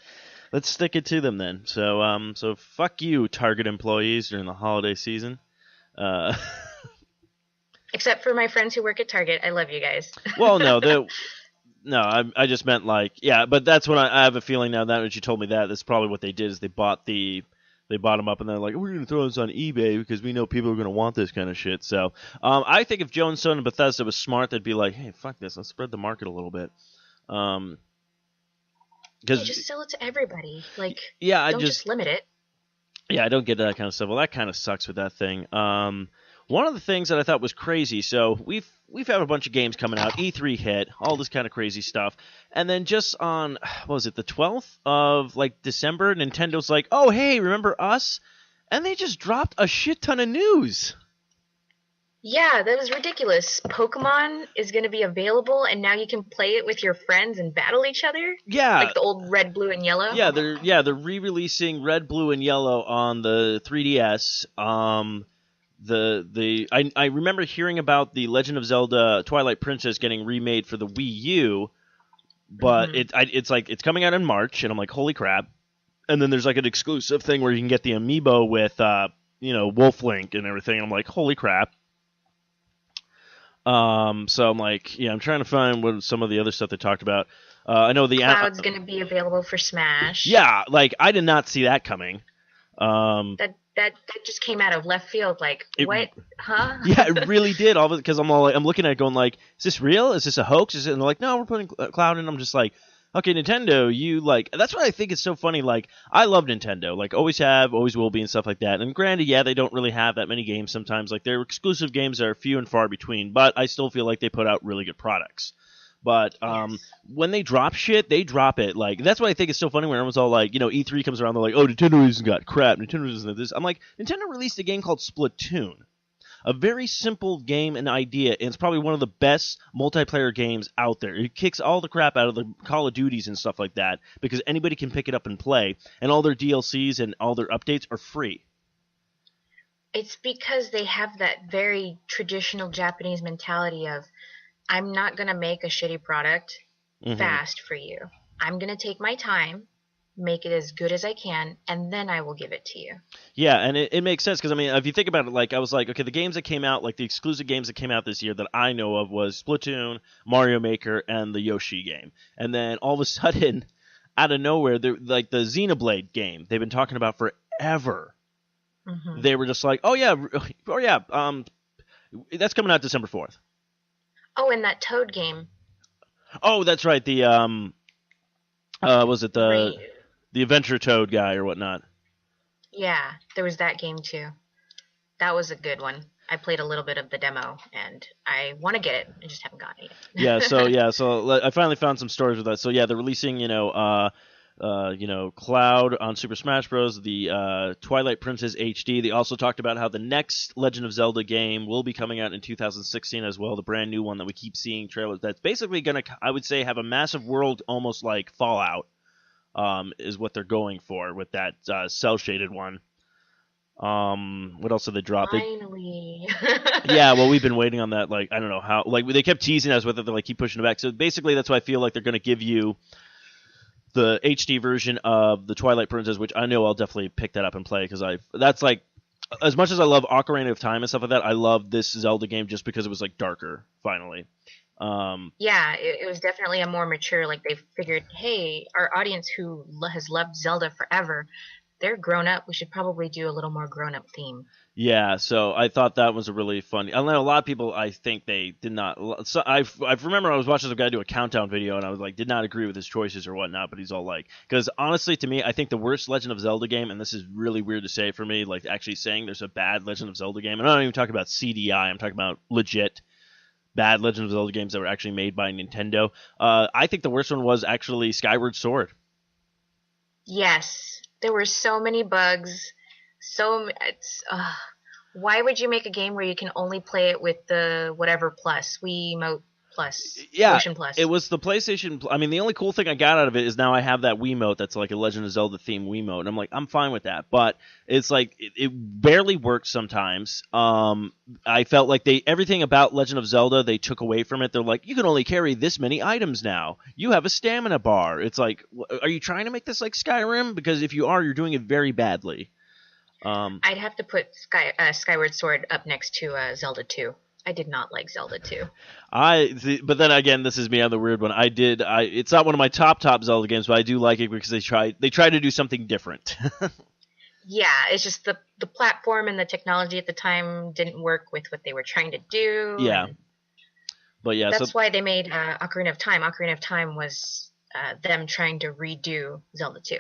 stick it to them then. So fuck you, Target employees during the holiday season. Except for my friends who work at Target, I love you guys. Well, no, I just meant like but that's what I have a feeling now that when you told me that's probably what they did is they bought them up and they're like, we're gonna throw this on eBay because we know people are gonna want this kind of shit. So I think if Jones Soda and Bethesda was smart, they'd be like, hey, fuck this, let's spread the market a little bit. Just sell it to everybody. Like, don't just limit it. Yeah, I don't get that kind of stuff. Well, that kind of sucks with that thing. One of the things that I thought was crazy. So we've had a bunch of games coming out. E3 hit, all this kind of crazy stuff, and then just on what was it, the 12th of like December, Nintendo's like, oh hey, remember us? And they just dropped a shit ton of news. Yeah, that was ridiculous. Pokemon is going to be available, and now you can play it with your friends and battle each other? Yeah. Like the old Red, Blue, and Yellow? Yeah, they're re-releasing Red, Blue, and Yellow on the 3DS. I remember hearing about the Legend of Zelda Twilight Princess getting remade for the Wii U, but it's like it's coming out in March, and I'm like, holy crap. And then there's like an exclusive thing where you can get the amiibo with Wolf Link and everything. And I'm like, holy crap. So I'm like, I'm trying to find what some of the other stuff they talked about. I know the Cloud's going to be available for Smash. Yeah, like I did not see that coming. That just came out of left field. Like, what? Huh? Yeah, it really did. All because I'm looking at it going like, is this real? Is this a hoax? And they're like, no, we're putting Cloud in. I'm just like, okay, Nintendo, you like. That's what I think is so funny. Like, I love Nintendo. Like, always have, always will be, and stuff like that. And granted, they don't really have that many games sometimes. Like, their exclusive games are few and far between. But I still feel like they put out really good products. But when they drop shit, they drop it. Like, that's what I think is so funny when everyone's all like, E3 comes around, they're like, oh, Nintendo hasn't got crap. Nintendo doesn't have this. I'm like, Nintendo released a game called Splatoon. A very simple game and idea, and it's probably one of the best multiplayer games out there. It kicks all the crap out of the Call of Duties and stuff like that because anybody can pick it up and play, and all their DLCs and all their updates are free. It's because they have that very traditional Japanese mentality of, I'm not going to make a shitty product fast for you. I'm going to take my time, make it as good as I can, and then I will give it to you. Yeah, and it makes sense because I mean, if you think about it, like I was like, okay, the games that came out, like the exclusive games that came out this year that I know of was Splatoon, Mario Maker, and the Yoshi game. And then all of a sudden, out of nowhere, like the Xenoblade game they've been talking about forever. Mm-hmm. They were just like, oh yeah, that's coming out December 4th. Oh, and that Toad game. Oh, that's right. The was it the Adventure Toad guy or whatnot? Yeah, there was that game too. That was a good one. I played a little bit of the demo, and I want to get it. I just haven't gotten it yet. So I finally found some stories with that. So yeah, they're releasing Cloud on Super Smash Bros. The Twilight Princess HD. They also talked about how the next Legend of Zelda game will be coming out in 2016 as well. The brand new one that we keep seeing trailers. That's basically gonna, I would say, have a massive world, almost like Fallout. Is what they're going for with that cell shaded one. What else did they drop? Finally. Yeah, well, we've been waiting on that. Like, I don't know how. Like, they kept teasing us with it. They like keep pushing it back. So basically, that's why I feel like they're going to give you the HD version of the Twilight Princess, which I know I'll definitely pick that up and play because that's like, as much as I love Ocarina of Time and stuff like that, I love this Zelda game just because it was like darker. Finally. Yeah, it was definitely a more mature, like they figured, hey, our audience who has loved Zelda forever, they're grown up. We should probably do a little more grown up theme. Yeah, so I thought that was a really fun. I know a lot of people, I think they did not. So I remember I was watching some guy do a countdown video, and I was like, did not agree with his choices or whatnot. But he's all like, because honestly, to me, I think the worst Legend of Zelda game, and this is really weird to say for me, like actually saying there's a bad Legend of Zelda game, and I'm not even talking about CDI. I'm talking about legit bad Legend of Zelda games that were actually made by Nintendo. I think the worst one was actually Skyward Sword. Yes, there were so many bugs. Why would you make a game where you can only play it with the whatever plus, Wiimote Plus, yeah, Motion Plus? It was the PlayStation. I mean, the only cool thing I got out of it is now I have that Wiimote that's like a Legend of Zelda themed Wiimote, and I'm like, I'm fine with that. But it's like it barely works sometimes. I felt like everything about Legend of Zelda they took away from it. They're like, you can only carry this many items now. You have a stamina bar. It's like, are you trying to make this like Skyrim? Because if you are, you're doing it very badly. I'd have to put Skyward Sword up next to Zelda 2. I did not like Zelda 2. But then again, this is me on the weird one. It's not one of my top Zelda games, but I do like it because they try to do something different. Yeah, it's just the platform and the technology at the time didn't work with what they were trying to do. Yeah. But yeah, that's why they made Ocarina of Time. Ocarina of Time was them trying to redo Zelda 2.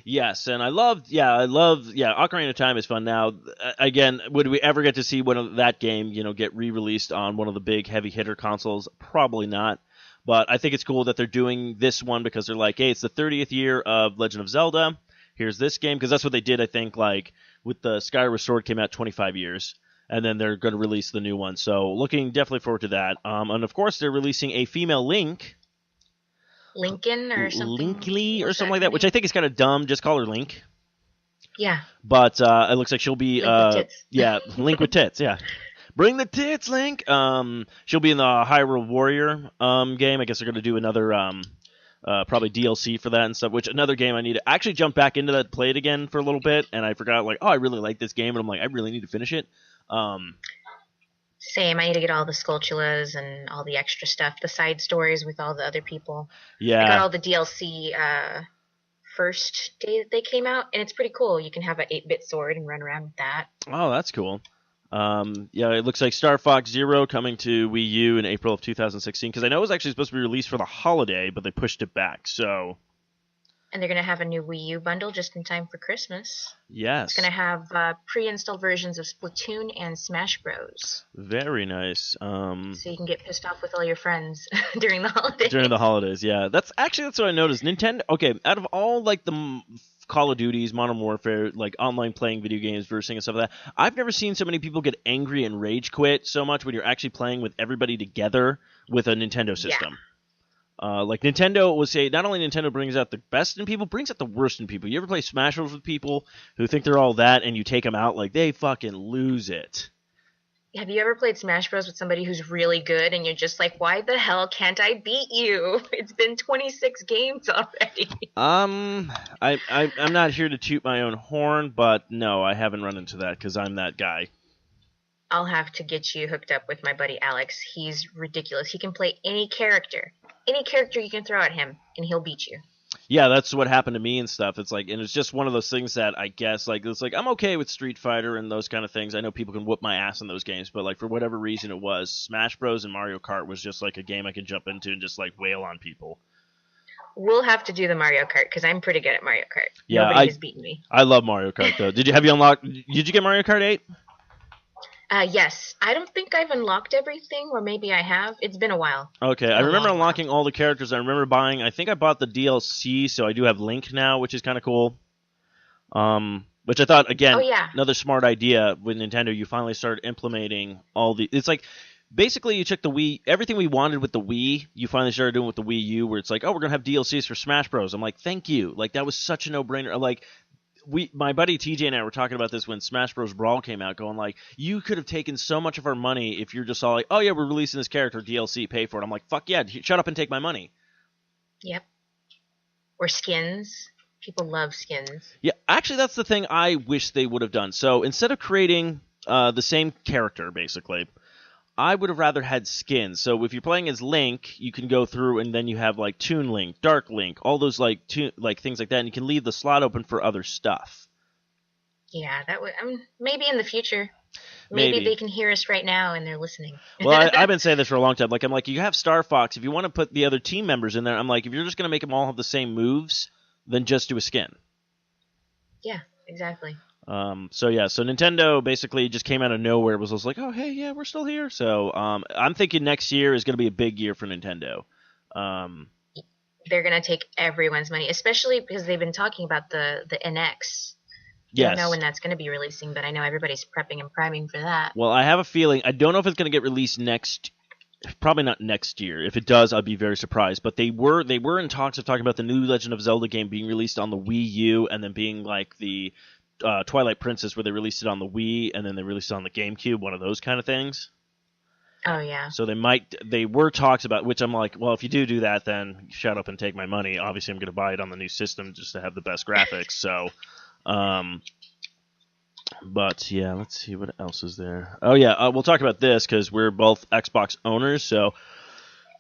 Yes, and I love Ocarina of Time is fun. Now, again, would we ever get to see that game, get re-released on one of the big heavy hitter consoles? Probably not. But I think it's cool that they're doing this one because they're like, hey, it's the 30th year of Legend of Zelda. Here's this game, because that's what they did, I think, like with the Skyward Sword came out 25 years, and then they're going to release the new one. So looking definitely forward to that. And of course, they're releasing a female Link. Lincoln or something. Linkley or something like that, which I think is kind of dumb. Just call her Link. Yeah. But it looks like she'll be Link with tits. Yeah, Link with tits, yeah. Bring the tits, Link. She'll be in the Hyrule Warrior game. I guess they're going to do another probably DLC for that and stuff, which another game I need to actually jump back into that, play it again for a little bit, and I forgot like, I really like this game, and I'm like, I really need to finish it. Same. I need to get all the Skulltulas and all the extra stuff, the side stories with all the other people. Yeah. I got all the DLC first day that they came out, and it's pretty cool. You can have an 8-bit sword and run around with that. Oh, that's cool. Yeah, it looks like Star Fox Zero coming to Wii U in April of 2016, because I know it was actually supposed to be released for the holiday, but they pushed it back, so... And they're going to have a new Wii U bundle just in time for Christmas. Yes. It's going to have pre-installed versions of Splatoon and Smash Bros. Very nice. So you can get pissed off with all your friends during the holidays. During the holidays, yeah. That's what I noticed. Nintendo, okay, out of all like the Call of Duties, Modern Warfare, like online playing video games, versing and stuff like that, I've never seen so many people get angry and rage quit so much when you're actually playing with everybody together with a Nintendo system. Yeah. Like Nintendo will say, not only Nintendo brings out the best in people, brings out the worst in people. You ever play Smash Bros with people who think they're all that, and you take them out, like they fucking lose it. Have you ever played Smash Bros with somebody who's really good and you're just like, why the hell can't I beat you? It's been 26 games already. I'm not here to toot my own horn, but no, I haven't run into that because I'm that guy. I'll have to get you hooked up with my buddy Alex. He's ridiculous. He can play any character. Any character you can throw at him, and he'll beat you. Yeah, that's what happened to me and stuff. It's like, and it's just one of those things that I guess, like, it's like, I'm okay with Street Fighter and those kind of things. I know people can whoop my ass in those games, but, like, for whatever reason it was, Smash Bros. And Mario Kart was just, like, a game I could jump into and just, like, wail on people. We'll have to do the Mario Kart, because I'm pretty good at Mario Kart. Yeah, Nobody has beaten me. I love Mario Kart, though. Did you get Mario Kart 8? Yes. I don't think I've unlocked everything, or maybe I have. It's been a while. Okay, I remember unlocking all the characters. I remember I think I bought the DLC, so I do have Link now, which is kind of cool. Which I thought, again, another smart idea with Nintendo. You finally started implementing it's like, basically you took the Wii, everything we wanted with the Wii, you finally started doing with the Wii U, where it's like, oh, we're going to have DLCs for Smash Bros. I'm like, thank you. Like, that was such a no-brainer. Like, my buddy TJ and I were talking about this when Smash Bros. Brawl came out, going like, you could have taken so much of our money if you're just all like, oh yeah, we're releasing this character, DLC, pay for it. I'm like, fuck yeah, shut up and take my money. Yep. Or skins. People love skins. Yeah, actually, that's the thing I wish they would have done. So instead of creating the same character, basically, I would have rather had skins. So if you're playing as Link, you can go through and then you have like Toon Link, Dark Link, all those like things like that, and you can leave the slot open for other stuff. Yeah, that would maybe in the future. Maybe they can hear us right now and they're listening. Well, I've been saying this for a long time. Like, I'm like, you have Star Fox. If you want to put the other team members in there, I'm like, if you're just going to make them all have the same moves, then just do a skin. Yeah, exactly. So Nintendo basically just came out of nowhere. It was just like, oh, hey, yeah, we're still here. So I'm thinking next year is going to be a big year for Nintendo. They're going to take everyone's money, especially because they've been talking about the NX. Yes. I don't know when that's going to be releasing, but I know everybody's prepping and priming for that. Well, I have a feeling, I don't know if it's going to get released probably not next year. If it does, I'd be very surprised. But they were in talks of talking about the new Legend of Zelda game being released on the Wii U, and then being like the Twilight Princess, where they released it on the Wii and then they released it on the GameCube, one of those kind of things. Oh yeah. So they were talks about, which I'm like, well, if you do that, then shut up and take my money. Obviously, I'm going to buy it on the new system just to have the best graphics. So, but yeah, let's see what else is there. Oh yeah, we'll talk about this because we're both Xbox owners. So,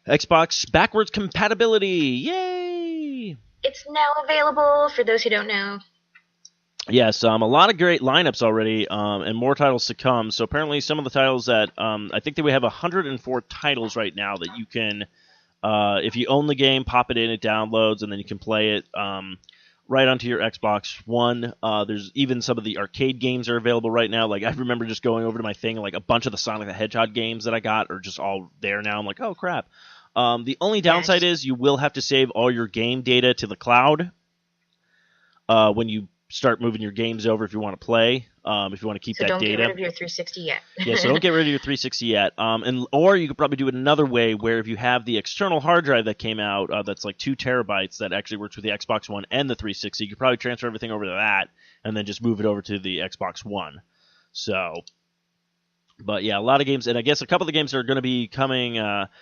Xbox backwards compatibility, yay! It's now available for those who don't know. Yes, a lot of great lineups already, and more titles to come. So apparently some of the titles that, I think that we have 104 titles right now that you can, if you own the game, pop it in, it downloads, and then you can play it right onto your Xbox One. There's even some of the arcade games are available right now. Like, I remember just going over to my thing, and like a bunch of the Sonic the Hedgehog games that I got are just all there now. I'm like, oh crap. The only downside is you will have to save all your game data to the cloud when you start moving your games over if you want to play, if you want to keep that data. So don't get rid of your 360 yet. Yeah, so don't get rid of your 360 yet. Or you could probably do it another way where if you have the external hard drive that came out that's like 2 terabytes that actually works with the Xbox One and the 360, you could probably transfer everything over to that and then just move it over to the Xbox One. So, but yeah, a lot of games, and I guess a couple of the games that are going to be coming,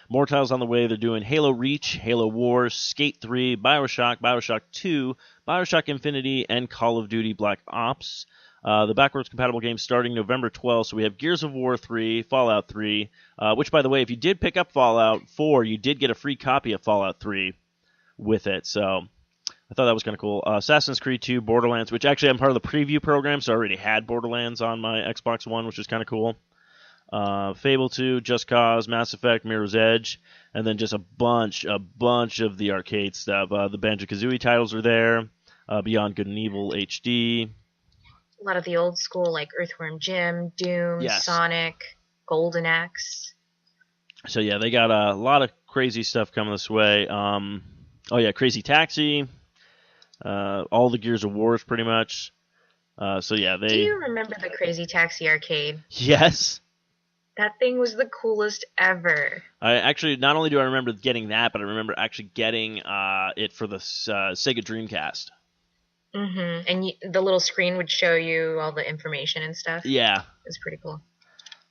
more titles on the way. They're doing Halo Reach, Halo Wars, Skate 3, Bioshock, Bioshock 2, Bioshock Infinity, and Call of Duty Black Ops. The backwards compatible games starting November 12th, so we have Gears of War 3, Fallout 3, which, by the way, if you did pick up Fallout 4, you did get a free copy of Fallout 3 with it, so I thought that was kind of cool. Assassin's Creed 2, Borderlands, which actually I'm part of the preview program, so I already had Borderlands on my Xbox One, which was kind of cool. Fable 2, Just Cause, Mass Effect, Mirror's Edge, and then just a bunch of the arcade stuff. The Banjo-Kazooie titles are there, Beyond Good and Evil HD. A lot of the old school, like Earthworm Jim, Doom, yes. Sonic, Golden Axe. So yeah, they got a lot of crazy stuff coming this way. Oh yeah, Crazy Taxi, all the Gears of Wars pretty much. So yeah, Do you remember the Crazy Taxi arcade? Yes. That thing was the coolest ever. I actually, not only do I remember getting that, but I remember actually getting it for the Sega Dreamcast. Mm-hmm. And the little screen would show you all the information and stuff. Yeah. It was pretty cool.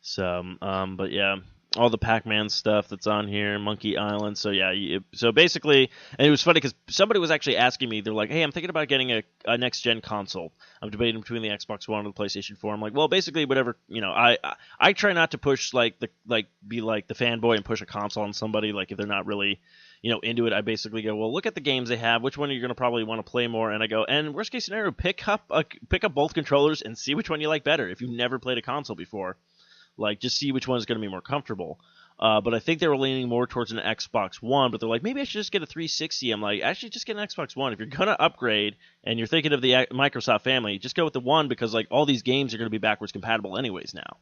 So, but yeah, all the Pac-Man stuff that's on here, Monkey Island. So yeah, so basically, and it was funny because somebody was actually asking me. They're like, "Hey, I'm thinking about getting a next-gen console. I'm debating between the Xbox One and the PlayStation 4." I'm like, "Well, basically, whatever. I try not to push be like the fanboy and push a console on somebody like if they're not really." Into it, I basically go, well, look at the games they have. Which one are you going to probably want to play more? And I go, and worst case scenario, pick up both controllers and see which one you like better. If you've never played a console before, like just see which one is going to be more comfortable. But I think they were leaning more towards an Xbox One. But they're like, maybe I should just get a 360. I'm like, actually, just get an Xbox One. If you're going to upgrade and you're thinking of the Microsoft family, just go with the one because like all these games are going to be backwards compatible anyways now.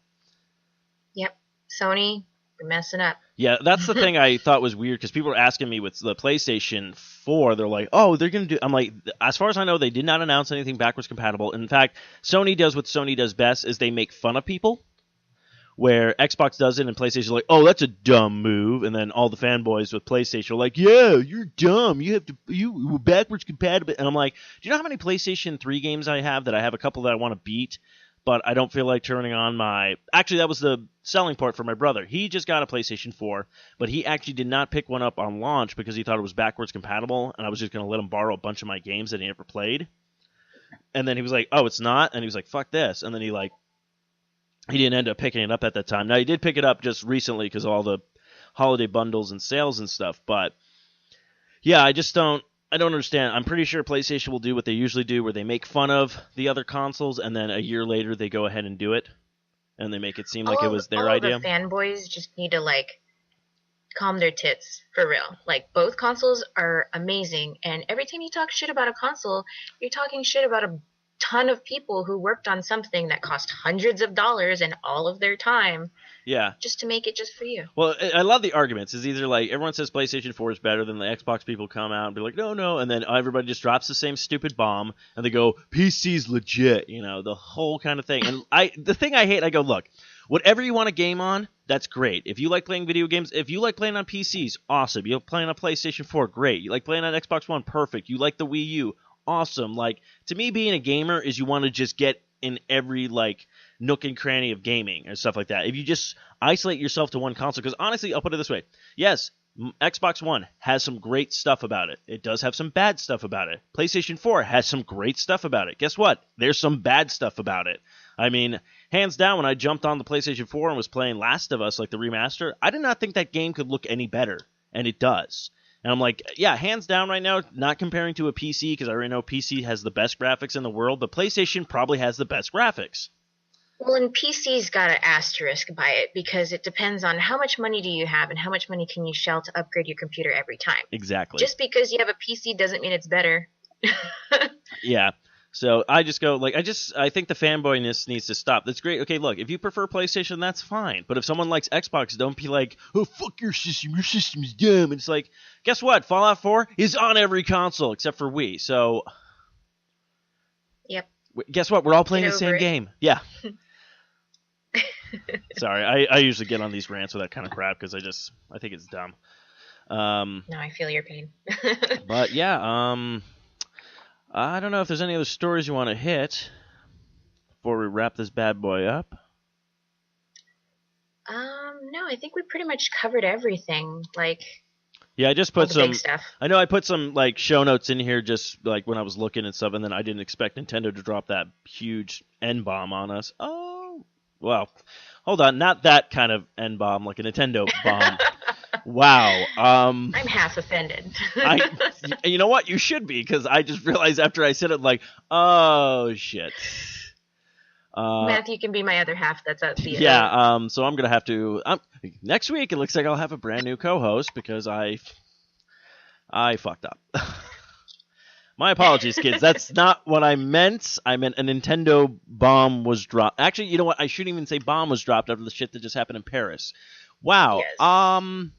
Yep, Sony. You're messing up. Yeah, that's the thing I thought was weird because people were asking me with the PlayStation 4, they're like, oh, they're going to do... I'm like, as far as I know, they did not announce anything backwards compatible. In fact, Sony does what Sony does best is they make fun of people, where Xbox does it and PlayStation's like, oh, that's a dumb move. And then all the fanboys with PlayStation are like, yeah, you're dumb. You backwards compatible. And I'm like, do you know how many PlayStation 3 games I have that I have a couple that I want to beat? But I don't feel like turning on my... Actually, that was the selling point for my brother. He just got a PlayStation 4, but he actually did not pick one up on launch because he thought it was backwards compatible, and I was just going to let him borrow a bunch of my games that he never played. And then he was like, oh, it's not? And he was like, fuck this. And then he didn't end up picking it up at that time. Now, he did pick it up just recently because of all the holiday bundles and sales and stuff, but yeah, I don't understand. I'm pretty sure PlayStation will do what they usually do, where they make fun of the other consoles, and then a year later they go ahead and do it, and they make it seem like it was their idea. The fanboys just need to calm their tits for real. Both consoles are amazing, and every time you talk shit about a console, you're talking shit about a ton of people who worked on something that cost hundreds of dollars and all of their time. Yeah. Just to make it just for you. Well, I love the arguments. It's either like everyone says PlayStation 4 is better, than the Xbox people come out and be like, no, and then everybody just drops the same stupid bomb, and they go, PC's legit, the whole kind of thing. And the thing I hate, I go, look, whatever you want to game on, that's great. If you like playing video games, if you like playing on PCs, awesome. You like playing on PlayStation 4, great. You like playing on Xbox One, perfect. You like the Wii U, awesome. To me, being a gamer is you want to just get in every nook and cranny of gaming and stuff like that. If you just isolate yourself to one console, because honestly, I'll put it this way. Yes, Xbox One has some great stuff about it. It does have some bad stuff about it. PlayStation 4 has some great stuff about it. Guess what? There's some bad stuff about it. I mean, hands down, when I jumped on the PlayStation 4 and was playing Last of Us, the remaster, I did not think that game could look any better, and it does. And I'm like, yeah, hands down right now, not comparing to a PC, because I already know PC has the best graphics in the world, but PlayStation probably has the best graphics. Well, and PC's got an asterisk by it, because it depends on how much money do you have and how much money can you shell to upgrade your computer every time. Exactly. Just because you have a PC doesn't mean it's better. Yeah. So I just go, I think the fanboyness needs to stop. That's great. Okay, look, if you prefer PlayStation, that's fine. But if someone likes Xbox, don't be like, oh, fuck your system is dumb. It's like, guess what? Fallout 4 is on every console except for Wii. So, yep. Guess what? We're all playing the same game. Yeah. Sorry, I usually get on these rants with that kind of crap because I think it's dumb. No, I feel your pain. But yeah, I don't know if there's any other stories you want to hit before we wrap this bad boy up. No, I think we pretty much covered everything. Yeah, I just put some big stuff. I know I put some show notes in here just when I was looking and stuff, and then I didn't expect Nintendo to drop that huge N-bomb on us. Oh, well, hold on, not that kind of N-bomb, like a Nintendo bomb. Wow. I'm half offended. You know what? You should be, because I just realized after I said it, oh shit. Matthew can be my other half. That's at the yeah. So I'm gonna have to. Next week, it looks like I'll have a brand new co-host because I fucked up. My apologies, kids. That's not what I meant. I meant a Nintendo bomb was dropped. Actually, you know what? I shouldn't even say bomb was dropped after the shit that just happened in Paris. Wow. Yes.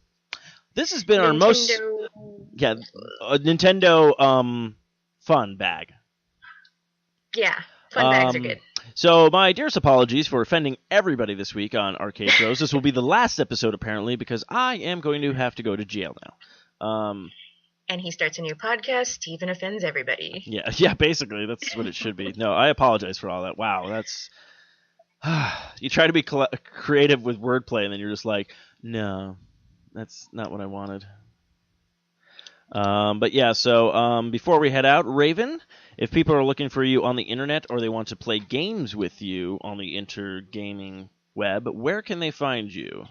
This has been our most a Nintendo fun bag. Yeah, fun bags are good. So my dearest apologies for offending everybody this week on Arcade Bros. This will be the last episode apparently because I am going to have to go to jail now. And he starts a new podcast. Steven offends everybody. Yeah, basically that's what it should be. No, I apologize for all that. Wow, You try to be creative with wordplay, and then you're just like, no, that's not what I wanted. But yeah, so before we head out, Raven, if people are looking for you on the internet or they want to play games with you on the intergaming web, where can they find you?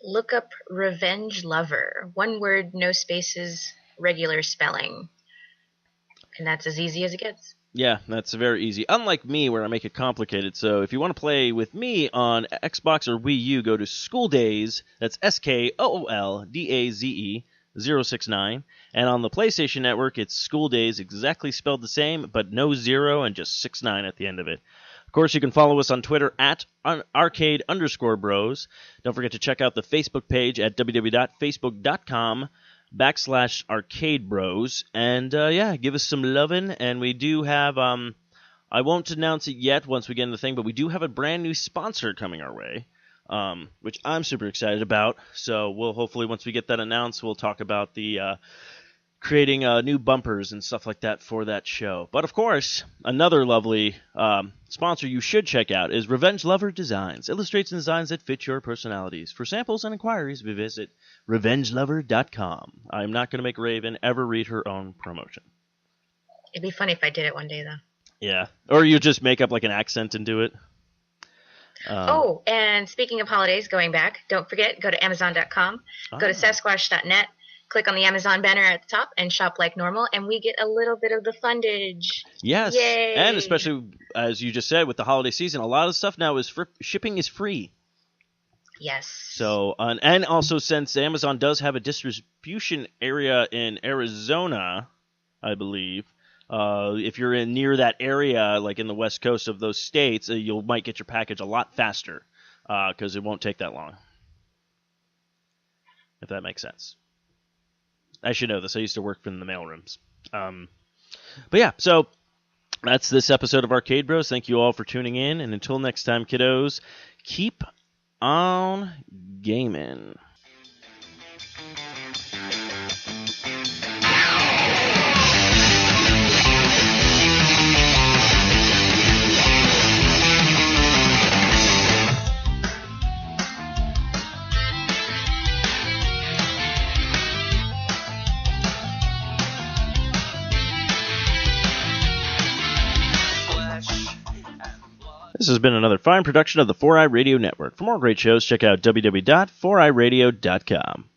Look up Revenge Lover. One word, no spaces, regular spelling. And that's as easy as it gets. Yeah, that's very easy. Unlike me, where I make it complicated. So if you want to play with me on Xbox or Wii U, go to School Daze. That's SKOOLDAZE 069. And on the PlayStation Network, it's School Daze, exactly spelled the same, but no 0 and just 69 at the end of it. Of course, you can follow us on Twitter at arcade_bros. Don't forget to check out the Facebook page at www.facebook.com/arcadebros. And yeah, give us some lovin'. And we do have, I won't announce it yet once we get in the thing, but we do have a brand new sponsor coming our way, which I'm super excited about. So we'll hopefully, once we get that announced, we'll talk about the creating new bumpers and stuff like that for that show. But of course, another lovely sponsor you should check out is Revenge Lover Designs. Illustrates and designs that fit your personalities. For samples and inquiries, visit revengelover.com. I'm not going to make Raven ever read her own promotion. It'd be funny if I did it one day, though. Yeah. Or you just make up like an accent and do it. And speaking of holidays, going back, don't forget, go to Amazon.com, go to Sasquatch.net, click on the Amazon banner at the top, and shop like normal, and we get a little bit of the fundage. Yes. Yay. And especially, as you just said, with the holiday season, a lot of stuff now is shipping is free. Yes. So, and also since Amazon does have a distribution area in Arizona, I believe, if you're near that area, like in the west coast of those states, you might get your package a lot faster because it won't take that long. If that makes sense. I should know this. I used to work in the mailrooms. But yeah, so that's this episode of Arcade Bros. Thank you all for tuning in. And until next time, kiddos, keep on gaming. This has been another fine production of the 4i Radio Network. For more great shows, check out www.4iradio.com.